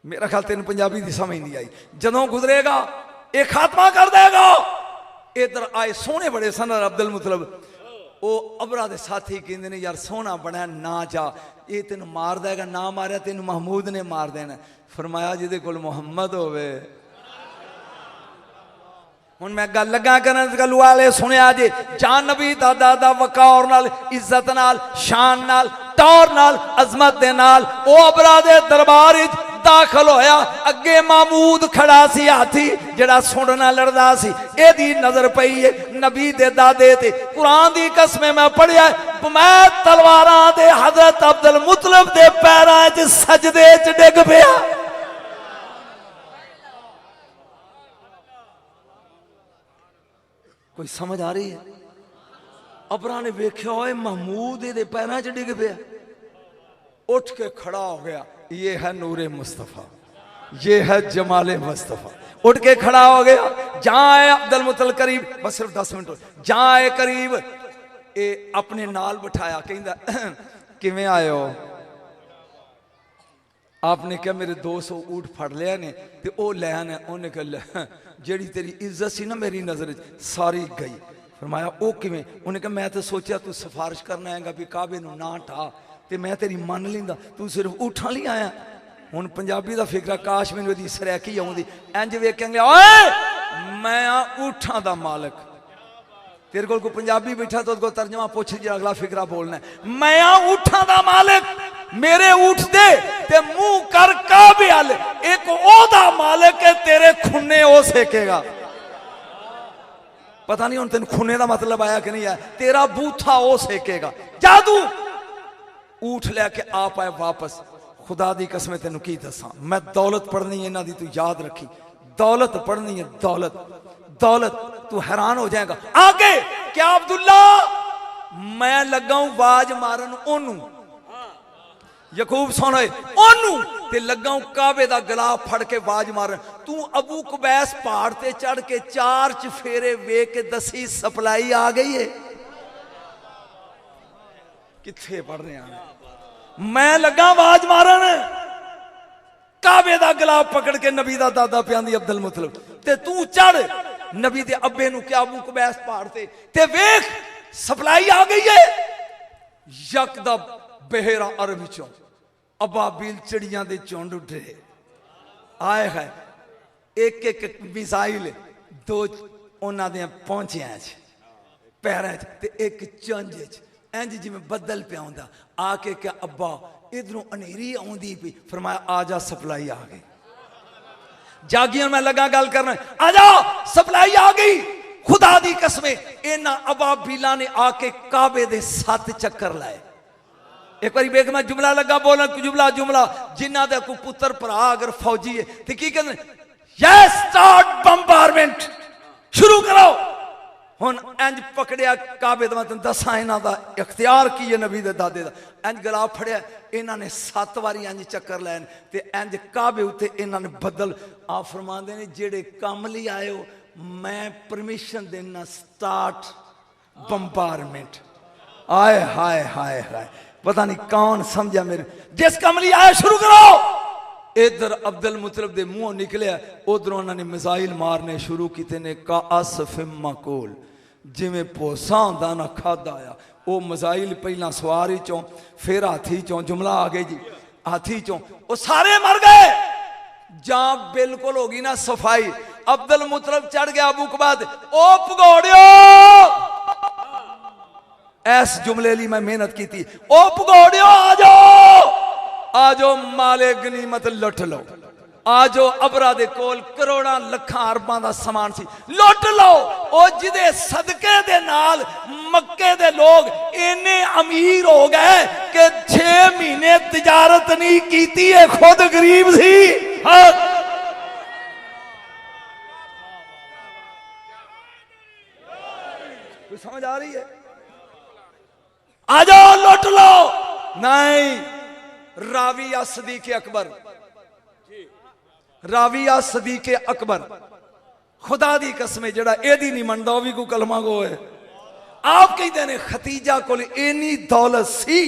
मेरा ख्याल तेन पंजाबी दी समझ नहीं आई। जदों गुजरेगा ये खात्मा कर देगा। इधर आए सोहने बड़े सन अब्दुल मुतलब वो अबरा दे साथी कहंदे ने यार सोहना बना ना जा ये तेन मार देगा ना मारिया तेन महमूद ने मार देना। फरमाया जिदे कोल मुहम्मद होवे। हुण मैं गल लगा करन गल वाले सुनिया जे जान नबी दा दादा वकार नाल इज्जत नाल शान नाल टौर नाल अजमत दे नाल ओ अबरा दे दरबार विच दाखिल होया। अगे महमूद खड़ा सी हाथी जड़ा सुंड नाल लड़दा सी। एदी नजर पई है नबी दे दादे ते। कुरान दी कसम मैं पढ़िया मैं तलवारां दे हजरत अब्दुल मुतलब दे पैरां च सजदे च डिग पिया। कोई समझ आ रही है? अबरा ने वेख्या होए महमूद दे पैरां च डिग पिया उठ के खड़ा हो गया। ये है नूरे मुस्तफ़ा ये है जमाले मुस्तफ़ा। उठ के खड़ा हो गया जाए अब्दुल मुतल करीब बस सिर्फ 10 मिनट जाए करीब ये अपने नाल बिठाया कहंदा किवें आए हो। आपने क्या मेरे 200 ऊँट फड़ लिया ने ते ओ लैन है। उन्हें कहा जेड़ी तेरी इज्जत सी ना मेरी नजर सारी गई। फरमाया ओ किवें? उन्हें कहा मैं तो सोचा तू सिफारिश करना हैगा भी काबे नूं ना ढा ते मैं तेरी मन लेंदा तू सिर्फ ऊठां लई आया। हुण पंजाबी दा फिकरा काश मैनूं इहदी सरैकी आउंदी इंज वेखेंगे ओए मैं ऊठां दा मालिक। तेरे कोल कोई पंजाबी बैठा तो उसको तर्जमा पूछ जी अगला फिकरा बोलना है। मैं ऊठां दा मालिक मेरे ऊठ दे ते मुंह कर काबे अल एक ओदा मालिक है तेरे खुन्ने ओ सेकेगा। पता नहीं हुण तेन खुन्ने दा मतलब आया कि नहीं आया। तेरा बूथा ओ सेकेगा। जादू ऊठ लैके आ पाए वापस। खुदा दी कसम तेनू की दसा मैं दौलत पढ़नी है इन्हां दी तू याद रखी। दौलत पढ़नी है दौलत दौलत तू हैरान हो जाएगा। आगे क्या अब्दुल्ला मैं लगा आवाज मारन ओनू यकूब सुन ओनू ते लगा काबे दा गला फड़ के आवाज मार, तू अबू कुबैस पहाड़ ते चढ़ के 4 चफेरे वेख के दसी सप्लाई आ गई है। किथे पढ़ रहे हैं? मैं लगा आवाज मारन, काबे दा गला पकड़ के नबी दा दादा प्यांदी अब्दुल मुतलब, ते तू चढ़ नबी दे अब्बे नू क्या अबू कुबैस पहाड़ ते वेख सप्लाई आ गई है। यकदम बहेरा अरब चों अबाबील चिड़ियां दे झुंड उठे आए है, एक एक मिसाइल 2 उन्हां दे पहुंचियां च पैरां च ते एक चंज च, इंज जिवें बदल पिया हुंदा। आके क्या अब्बा इधरों अनेरी आउंदी पई, फरमाया आ जा सप्लाई आ गई। जागियां मैं लगा गल करना, आ जा सप्लाई आ गई। खुदा दी कसमें इन्हां अबाबीलां ने आके काबे दे 7 चक्कर लाए। एक बारी बेख मैं जुमला लगा बोलना, जुमला जुमला जिन्ना दे कोई पुत्र भरा अगर फौजी है तो की कहते, यस स्टार्ट बम्बारमेंट, शुरू करो। हुन इंज पकड़िया काबे दा, मैं दसा इन्हां दा इख्तियार की है नबी दे दादे दा। इंज गला फड़िया, इन्हां ने 7 बारी इंज चक्कर लैन ते इंज काबे उत्ते इन्हां ने बदल। आप फरमांदे ने जेड़े काम लई आए हो मैं परमिशन देना, स्टार्ट बम्बारमेंट। आए हाय हाय हाय, पता नहीं कौन समझा मेरे, जिस कमली आया शुरू करो। इधर अब्दुल मुतलब दे मुंह निकलिया, उधर उन्होंने मिसाइल मारने शुरू किए ने। का असफिम मकोल, जिमें पोसा होंदा ना खादा आया, वो मिसाइल पहला सवारी चों फिर हाथी चों, जुमला आ गई जी हाथी चों, वो सारे मर गए। जहां बिल्कुल होगी ना सफाई, अब्दुल मुतलब चढ़ गया अबू कुबैस, ओ भगौड़ियो, ऐस जुमले ली मैं मेहनत की थी, ओ भगौड़ियो आ जाओ, आ जाओ माले गनीमत लुट लो, आ जाओ अबरा दे कोल करोड़ां लखां अरबां दा समान सी, लुट लो। ओ जिदे सदके दे नाल मक्के दे लोग इन्ने अमीर हो गए कि 6 महीने तिजारत नहीं कीती है, खुद गरीब सी। हाँ। कुछ समझ आ रही है? आ जाओ लुट लो। नहीं, राविया सदीक अकबर, राविया सदीक अकबर, खुदा दी कसम जड़ा एदी नहीं मनदा वो भी कोई कलमा गो है। आप कहते ने खतीजा कोल इन्नी दौलत सी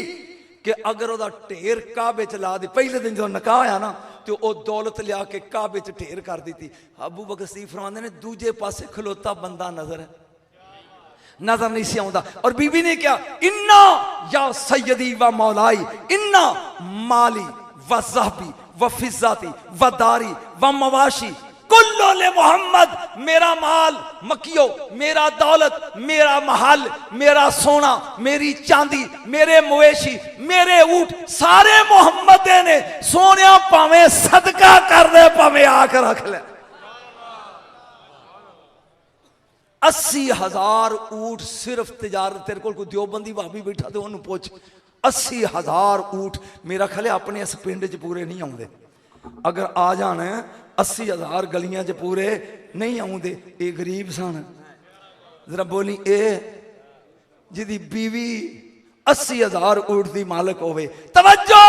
कि अगर वह ढेर काबे च ला दी, पहले दिन जो निकाह होया ना तो वह दौलत लिया के काबे च ढेर कर दी थी। अबू बकर सिद्दीक फरमाते ने दूजे पासे खलोता बंदा नजर नहीं सी आउंदा, और बीबी ने क्या, इन्ना या सैयदी व मौलाई, इन्ना माली व ज़हबी व फिज़्ज़ाती व दारी व मवाशी कुल्लो ले मोहम्मद, मेरा माल मकियो, मेरा दौलत, मेरा महल, मेरा सोना, मेरी चांदी, मेरे मवेशी, मेरे ऊंट सारे मोहम्मद ने। सोनिया भावें सदका कर दे, भावें आकर रख ले। 80,000 ऊंट सिर्फ तिजारत। तेरे को दियोबंदी भाभी बैठा तो उन्होंने पूछ, 80,000 ऊंट मेरा ख्याल अपने इस पिंड च पूरे नहीं आउंदे। अगर आ जाने 80,000 गलियां च पूरे नहीं आउंदे। ये गरीब सन, जरा बोली ए जिदी बीवी 80,000 ऊंट दी मालिक होवे। तवज्जो,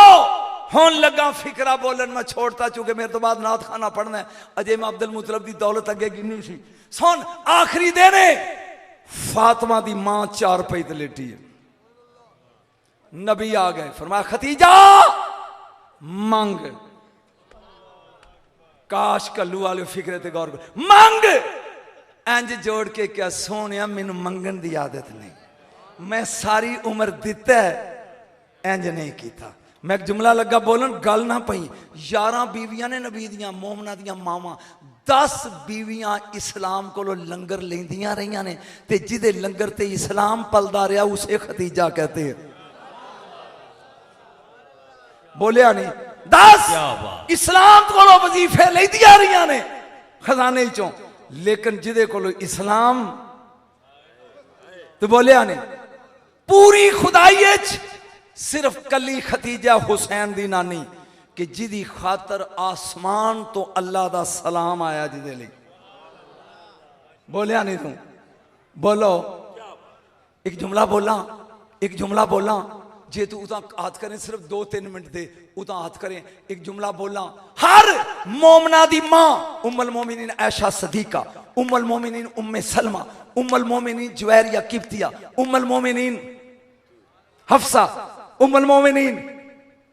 हुन लगा फिकरा बोलन, मैं छोड़ता चूंकि मेरे तो बाद नात खाना पढ़ना है। अजय मैं अब्दुल मुतलब दी दौलत अगे गिनी सी। सुन, आखिरी दिन फातिमा दी मां 4 पे ते लेटी है। नबी आ गए, फरमाया खतीजा मंग। काश कल्लू वाले फिक्रे ते गौर कर, मंग। इंज जोड़ के क्या, सोनिया मैनू मंगन दी आदत नहीं, मैं सारी उम्र दिता है, इंज नहीं किया। मैं एक जुमला लगा बोलन, गल ना पई। 11 बीवियां ने नबी दियां, मोमना दियां मावां। 10 बीवियां इस्लाम कोलों लंगर लेंदियां रहियां ने, ते जिदे लंगर ते इस्लाम पलदा रहा उसे खतीजा कहते हैं। बोलिया नहीं, 10 इस्लाम कोलों वजीफे लेंदियां रहियां ने खजाने चों, लेकिन जिदे कोलों इस्लाम तो बोलिया नहीं। पूरी खुदाई सिर्फ कली खतीजा हुसैन दी नानी कि जिदी खातर आसमान तो अल्लाह दा सलाम आया, जिदे लिए। बोलिया नहीं तू, बोलो। एक जुमला बोला, एक जुमला बोला, जे तू उता हाथ करें सिर्फ 2-3 मिनट दे, उता हाथ करें, एक जुमला बोलना। हर मोमना दी मां उम्मुल मोमिनीन आयशा सदीका, उम्मुल मोमिनीन उम्मे सलमा, उम्मुल मोमिनीन जुवैरिया किब्तिया, उम्मुल मोमिनीन हफ्सा, उम्मुल मोमिनीन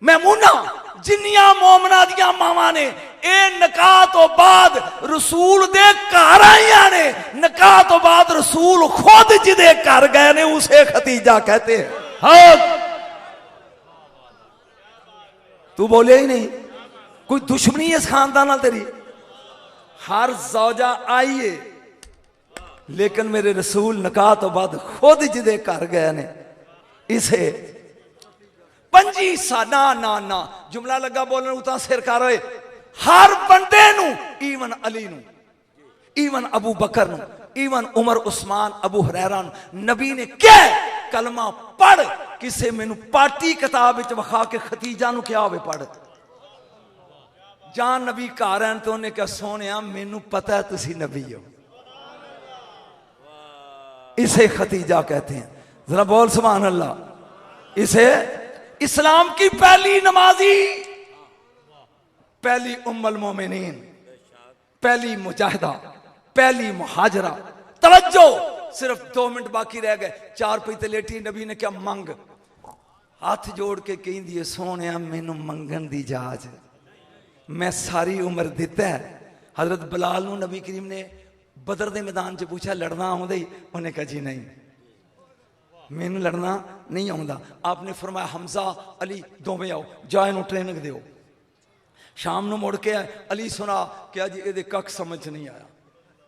मैमूना, जिन्नियां मोमना दियां मावां ने ए निकाह तो बाद रसूल दे घर आईयां ने, निकाह तो बाद रसूल खुद जिदे घर गए ने उसे खतीजा कहते हैं। हाँ तू बोले ही नहीं, कोई दुश्मनी है इस खानदान नाल तेरी? हर जौजा आई है, लेकिन मेरे रसूल निकाह तो बाद खुद जिदे घर गए ने इसे 25 साना ना ना जुमला लगा बोलने उता सिर कर होए। हर बंदे नू, ईवन अली नू, ईवन अबू बकर नू, ईवन उमर उस्मान अबू हुरैरा नू नबी ने क्या कलमा पढ़, किसे मैनू पार्टी किताब विच विखा के खतीजा नू क्या होवे पढ़। जान नबी घर आन तो उन्हें क्या सोनिया मैनू पता है तुसी नबी हो, इसे खतीजा कहते हैं। जरा बोल सुभान अल्लाह। इसे इस्लाम की पहली नमाजी, पहली उम्मुल मोमिनीन, पहली मुजाहिदा, पहली मुहाजरा। तवज्जो, सिर्फ 2 मिनट बाकी रह गए, 4 पैते लेटी। नबी ने क्या मंग, हाथ जोड़ के कहती है सोने मैनू मंगन दी जाच, मैं सारी उम्र दिता है। हजरत बिलाल नू नबी करीम ने बदर के मैदान च पूछा लड़ना आउंदा ही, उन्हें कहा जी नहीं मैनू लड़ना नहीं आउंदा। आपने फरमाया हमजा अली दोवें आओ, जा इनू ट्रेनिंग दिओ। शाम नू मुड़ के अली सुना क्या जी ये कख समझ नहीं आया।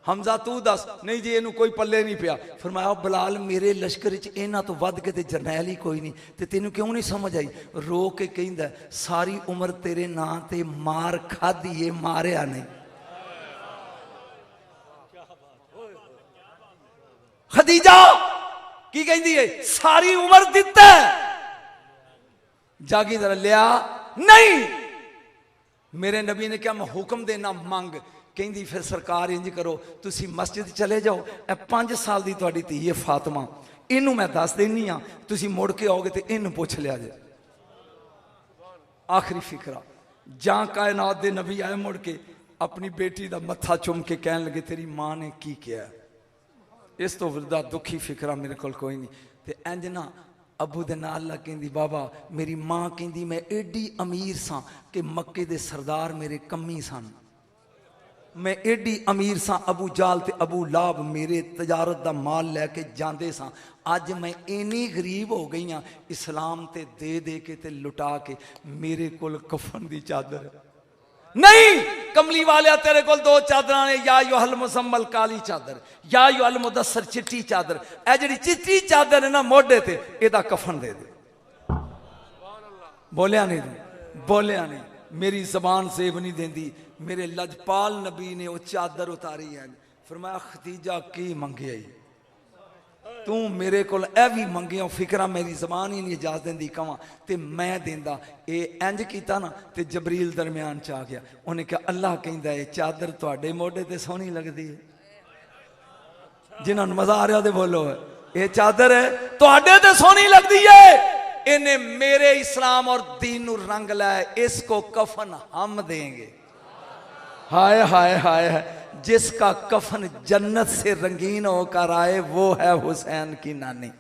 हमजा तू दस, नहीं जी इनू कोई पल्ले नहीं पिया। फरमाया बिलाल मेरे लश्कर च इन्हां तो वध के ते जरनैल ही कोई नहीं, ते तेनू क्यों नहीं समझ आई? रो के कहंदा सारी उम्र तेरे नां ते मार खाधी है, मारिया नहीं। खदीजा की कहती है सारी उम्र दिता है, जागी जरा लिया नहीं। मेरे नबी ने क्या मैं हुक्म देना मंग, कहती फिर सरकार इंज करो तुसी मस्जिद चले जाओ, 5 साल की तुहाडी धी है फातिमा, इनू मैं दस देनी हाँ, तुसी मुड़ के आओगे तो इनू पुछ लिया जे। आखिरी फिक्रा, जहां कायनात दे नबी आए मुड़ के अपनी बेटी का मत्था चुम के कहन लगे तेरी मां ने की किया। इस तो वड्डा दुखी फिक्रा मेरे को कोई नहीं। ते इंज ना अबू दे नाल ला कहंदी बाबा मेरी मां कहंदी मैं एडी अमीर सा कि मक्के दे सरदार मेरे कमी सन, मैं एडी अमीर सा अबू जाल ते अबू लाभ मेरे तजारत दा माल लैके जाते सा, अज मैं इन्नी गरीब हो गई हाँ इस्लाम ते दे के ते लुटा के, मेरे कोल कफन दी चादर नहीं। कमली वाले तेरे को 2 चादर ने, या युहल मुसम्मल काली चादर, या युहल मुदस्सर चिट्टी चादर। ए जी चिट्टी चादर है ना मोढे ते, एदा कफन दे दे। बोलिया नहीं तू, बोलिया नहीं, मेरी जबान सेब नहीं देंदी। मेरे लजपाल नबी ने वो चादर उतारी है, फरमाया खदीजा की मंगिया तू मेरे को भी मंगिया, फिक्रा मेरी जबान ही नहीं इजाजत देंदी कवां ते मैं देंदा। ये इंज किया ना ते जबरील दरम्यान च आ गया, उन्हें कहा अल्लाह कहंदा है चादर तुहाडे मोढे ते सोहनी लगदी है। जिन्होंने मजा आ रहा तो बोलो ये चादर है तुहाडे ते सोहनी लगदी है, इन्हें मेरे इस्लाम और दीन नू रंग लाया, इसको कफन हम देंगे। हाय हाय हाय हाय, जिसका कफन जन्नत से रंगीन होकर आए वो है हुसैन की नानी।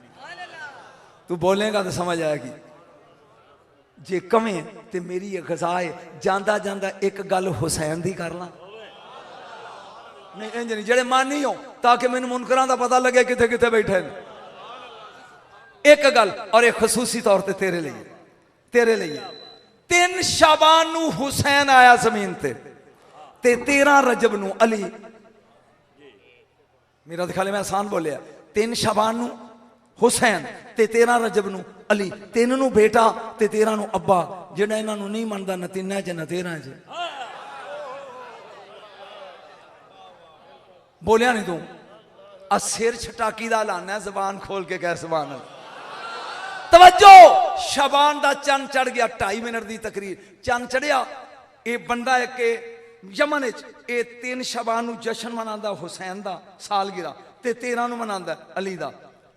तू बोलेगा तो समझ आएगी। जे कमें ते मेरी गज़ाए जांदा जांदा एक गल हुसैन दी कर ला, नहीं इंज नहीं जेड़े मानी हो ताकि मैनू मुनकरां दा पता लगे किथे किथे बैठे ने। एक गल और एक खसूसी तौर ते तेरे लिए, तेरे लिए 3 शाबान नू हुसैन आया जमीन ते 13 रजब नू अली, मेरा ख्याल मैं आसान बोलिया, 3 शाबान नू हुसैन ते 13 रजब नू अली, 3 नू बेटा ते 13 नू अब्बा। जिहड़ा इन्हां नू नहीं मनदा न 3 च न 13 च। बोलिया नहीं तू, आ सिर छटाकी दा लाना है, जबान खोल के कह सुभान अल्लाह। तवज्जो, शाबान दा चंद चढ़ गया, 2.5 मिनट की तकरीर, चंद चढ़िया। ये बंदा है कि यमन ये 3 शाबान नू जश्न मनांदा हुसैन दा सालगिरह ते 13 नू मनांदा अली दा।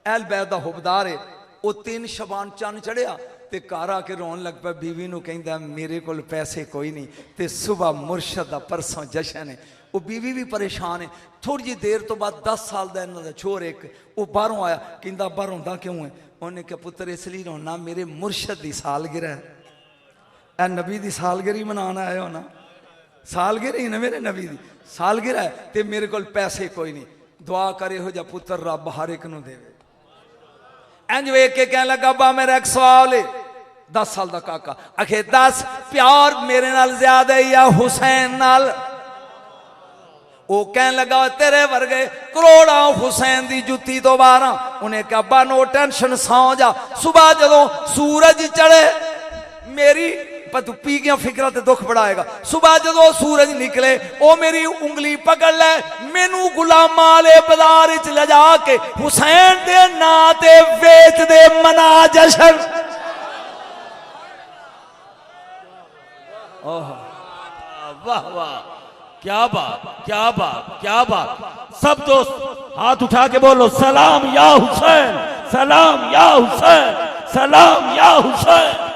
अहल बैत दा हुबदार है, वो 3 शबान चन चढ़िया ते घर आके रोन लग पाया, बीवी नूं कहंदा मेरे कोल पैसे कोई नहीं, ते सुबह मुर्शद दा परसों जशन है। वो बीवी भी परेशान है। थोड़ी जी देर तो बाद 10 साल का इन्हों का छोर एक वो बाहरों आया, कहंदा बाहर रोंदा क्यों है? उन्हें कहा पुत्र इसलिए रोना मेरे मुर्शद की सालगिरह है, ए नबी की सालगिरह मनाना आया हो ना, सालगिरह ही ना मेरे नबी की सालगिरह है, ते मेरे को पैसे कोई नहीं, दुआ करे हो जा पुत्र रब हर एक नूं देवे। इंज वेख के कहने लगा बा मेरा एक सवाल है, 10 साल का काका आखे 10 प्यार मेरे नाल ज्यादा ही या हुसैन नाल? वो कह लगा तेरे वर्गे करोड़ा हुसैन दी जुत्ती तो 12। उन्हें कहा बा नो टेंशन सौ जा, सुबह जदों सूरज चढ़े मेरी पर तू पी गया फिक्र ते दुख बढ़ाएगा, सुबह जदों सूरज निकले ओ मेरी उंगली पकड़ ले, मैनू गुलामा वाले बाजार च ले जाके हुसैन दे नां ते वेच दे मना जशन। वाह वाह, क्या बात क्या बात क्या बात। सब दोस्त हाथ उठा के बोलो सलाम या हुसैन, सलाम या हुसैन, सलाम या हुसैन।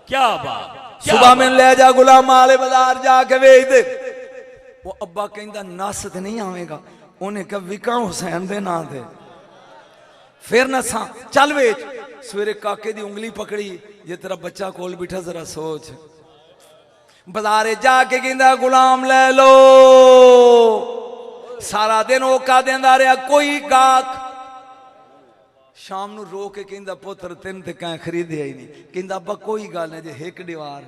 क्या बात। सुबह में ले जा गुलाम वाले बाजार जाके वेच दे। वो अब्बा कहंदा नस ते नहीं आवेगा, उन्हें कहा विका हुसैन दे नां ते फिर नसा चल वेच। सवेरे काके दी उंगली पकड़ी, जे तेरा बच्चा कोल बैठा जरा सोच, बाजारे जाके कहंदा गुलाम ले लो। सारा दिन ओका देंदा रहा कोई गाहक, शाम नू रो के कहंदा पुत्र तेन ते कहीं खरीदया ही नहीं, कहंदा अब्बा कोई गल नहीं जे एक दीवार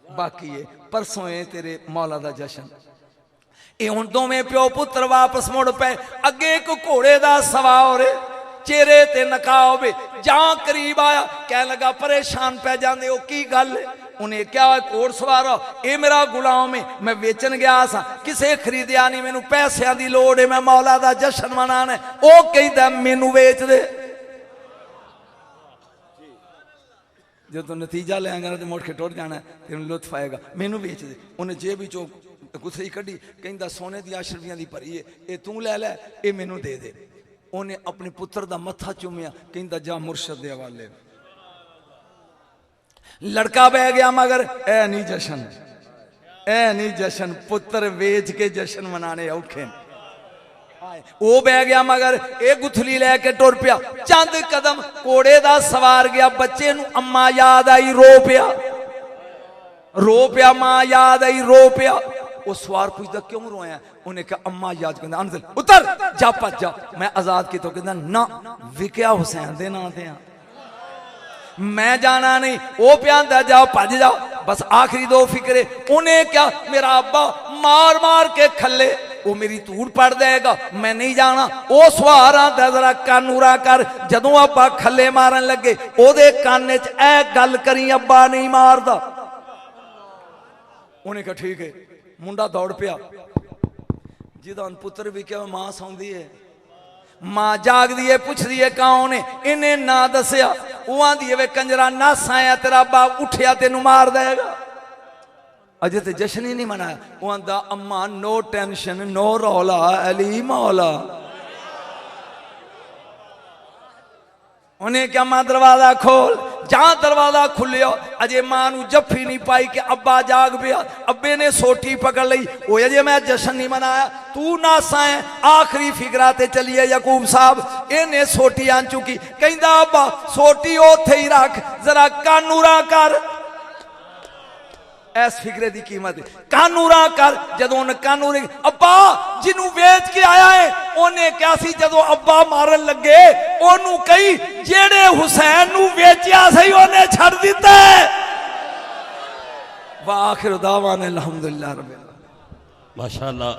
बाकी है, परसों है तेरे मौला दा जशन। ये हुण दोवें प्यो पुत्र वापस मुड़ पे, अगे एक घोड़े दा सवार चेहरे ते नकाब जां करीब आया, कह लगा परेशान पै जांदे हो की गल है? उन्हें क्या घोड़ सवार ये मेरा गुलाम है, मैं वेचन गया सा किसे खरीदया नहीं, मैनू पैसों की लोड़ है, मैं मौला दा जशन मनाना है। वो कहता मैनू वेच दे। जो तू नतीजा लेंगा तो मुड़ के टुर जाना, तेन लुत्फ आएगा, मैनू बेच दे। उन्हें जेब चो गुथरी कढ़ी, कहता सोने दी 8 रुपया की भरी है, ये तू लै लै, ये मैनू दे दे। उन्हें अपने पुत्र का मत्था चूमिया, कहता जा मुर्शद दे हवाले। लड़का बह गया मगर ए नहीं जशन, ए नहीं जशन, पुत्र वेच के जशन मनाने औखे। वो बह गया मगर एक गुथली लैके टुर पिया, चंद कदम घोड़े दा सवार गया, बच्चे नू अम्मा याद आई रो पिया, रो पिया, मां याद आई रो पिया। वो सवार पूछता क्यों रोया? उन्हें कहा अम्मा याद, कहता अंदर उतर जा भज जा, मैं आजाद की तो कहता ना विकया हुसैन दे नां ते मैं जाना नहीं, वो प्यादा जाओ भज जाओ, बस आखिरी 2 फिक्रे। उन्हें क्या मेरा अब्बा मार मार के खले, वो मेरी धूड़ पड़ देगा, मैं नहीं जाना। वो सवार आंदा जरा कानूरा कर, जदों अब्बा खले मारन लगे ओदे काने च ए गल करी अब्बा नहीं मारदा। उन्हें कहा ठीक है। मुंडा दौड़ पिया, जिदा पुत्र भी क्या मां सौंदी है, मां जागदी है, पुछदी है कौन है, इन्हें ना दसिया। वो आंदी है वे कंजरा नस आया तेरा बाप उठिया तेनू मार देगा, अजे ते जश्न ही नहीं मनाया। वो आंदा अम्मा नो टेंशन नो रौला अली मौला। उन्हें क्या मां दरवाजा खोल, जहां दरवाजा खुलियो अजे मां नू जफ्फी नहीं पाई कि अब्बा जाग पिया। अब्बे ने सोटी पकड़ ली, वो अजे मैं जश्न नहीं मनाया, तू नासा है। आखिरी फिक्रा ते चलिए यकूब साहब, इन्हें सोटी आन चुकी, कहंदा अब्बा सोटी ओथे ही रख, जरा कानूरा कर। इस फिक्रे की कीमत कानूरा कर। जदों उन्हें कानूरे अब्बा जिन्हों वेच के आया है, उन्हें क्या सी जदों अब्बा मारन लगे ओनू कही जेड़े हुसैन नू वेचिया सही उन्हें छड़ दिता है। वा आखिर दावाना अल्हम्दुलिल्लाह रब्बिल आलमीन। माशाअल्लाह,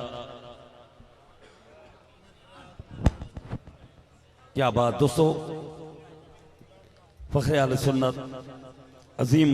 क्या बात दोस्तों। फखरे आले सुन्नत अजीम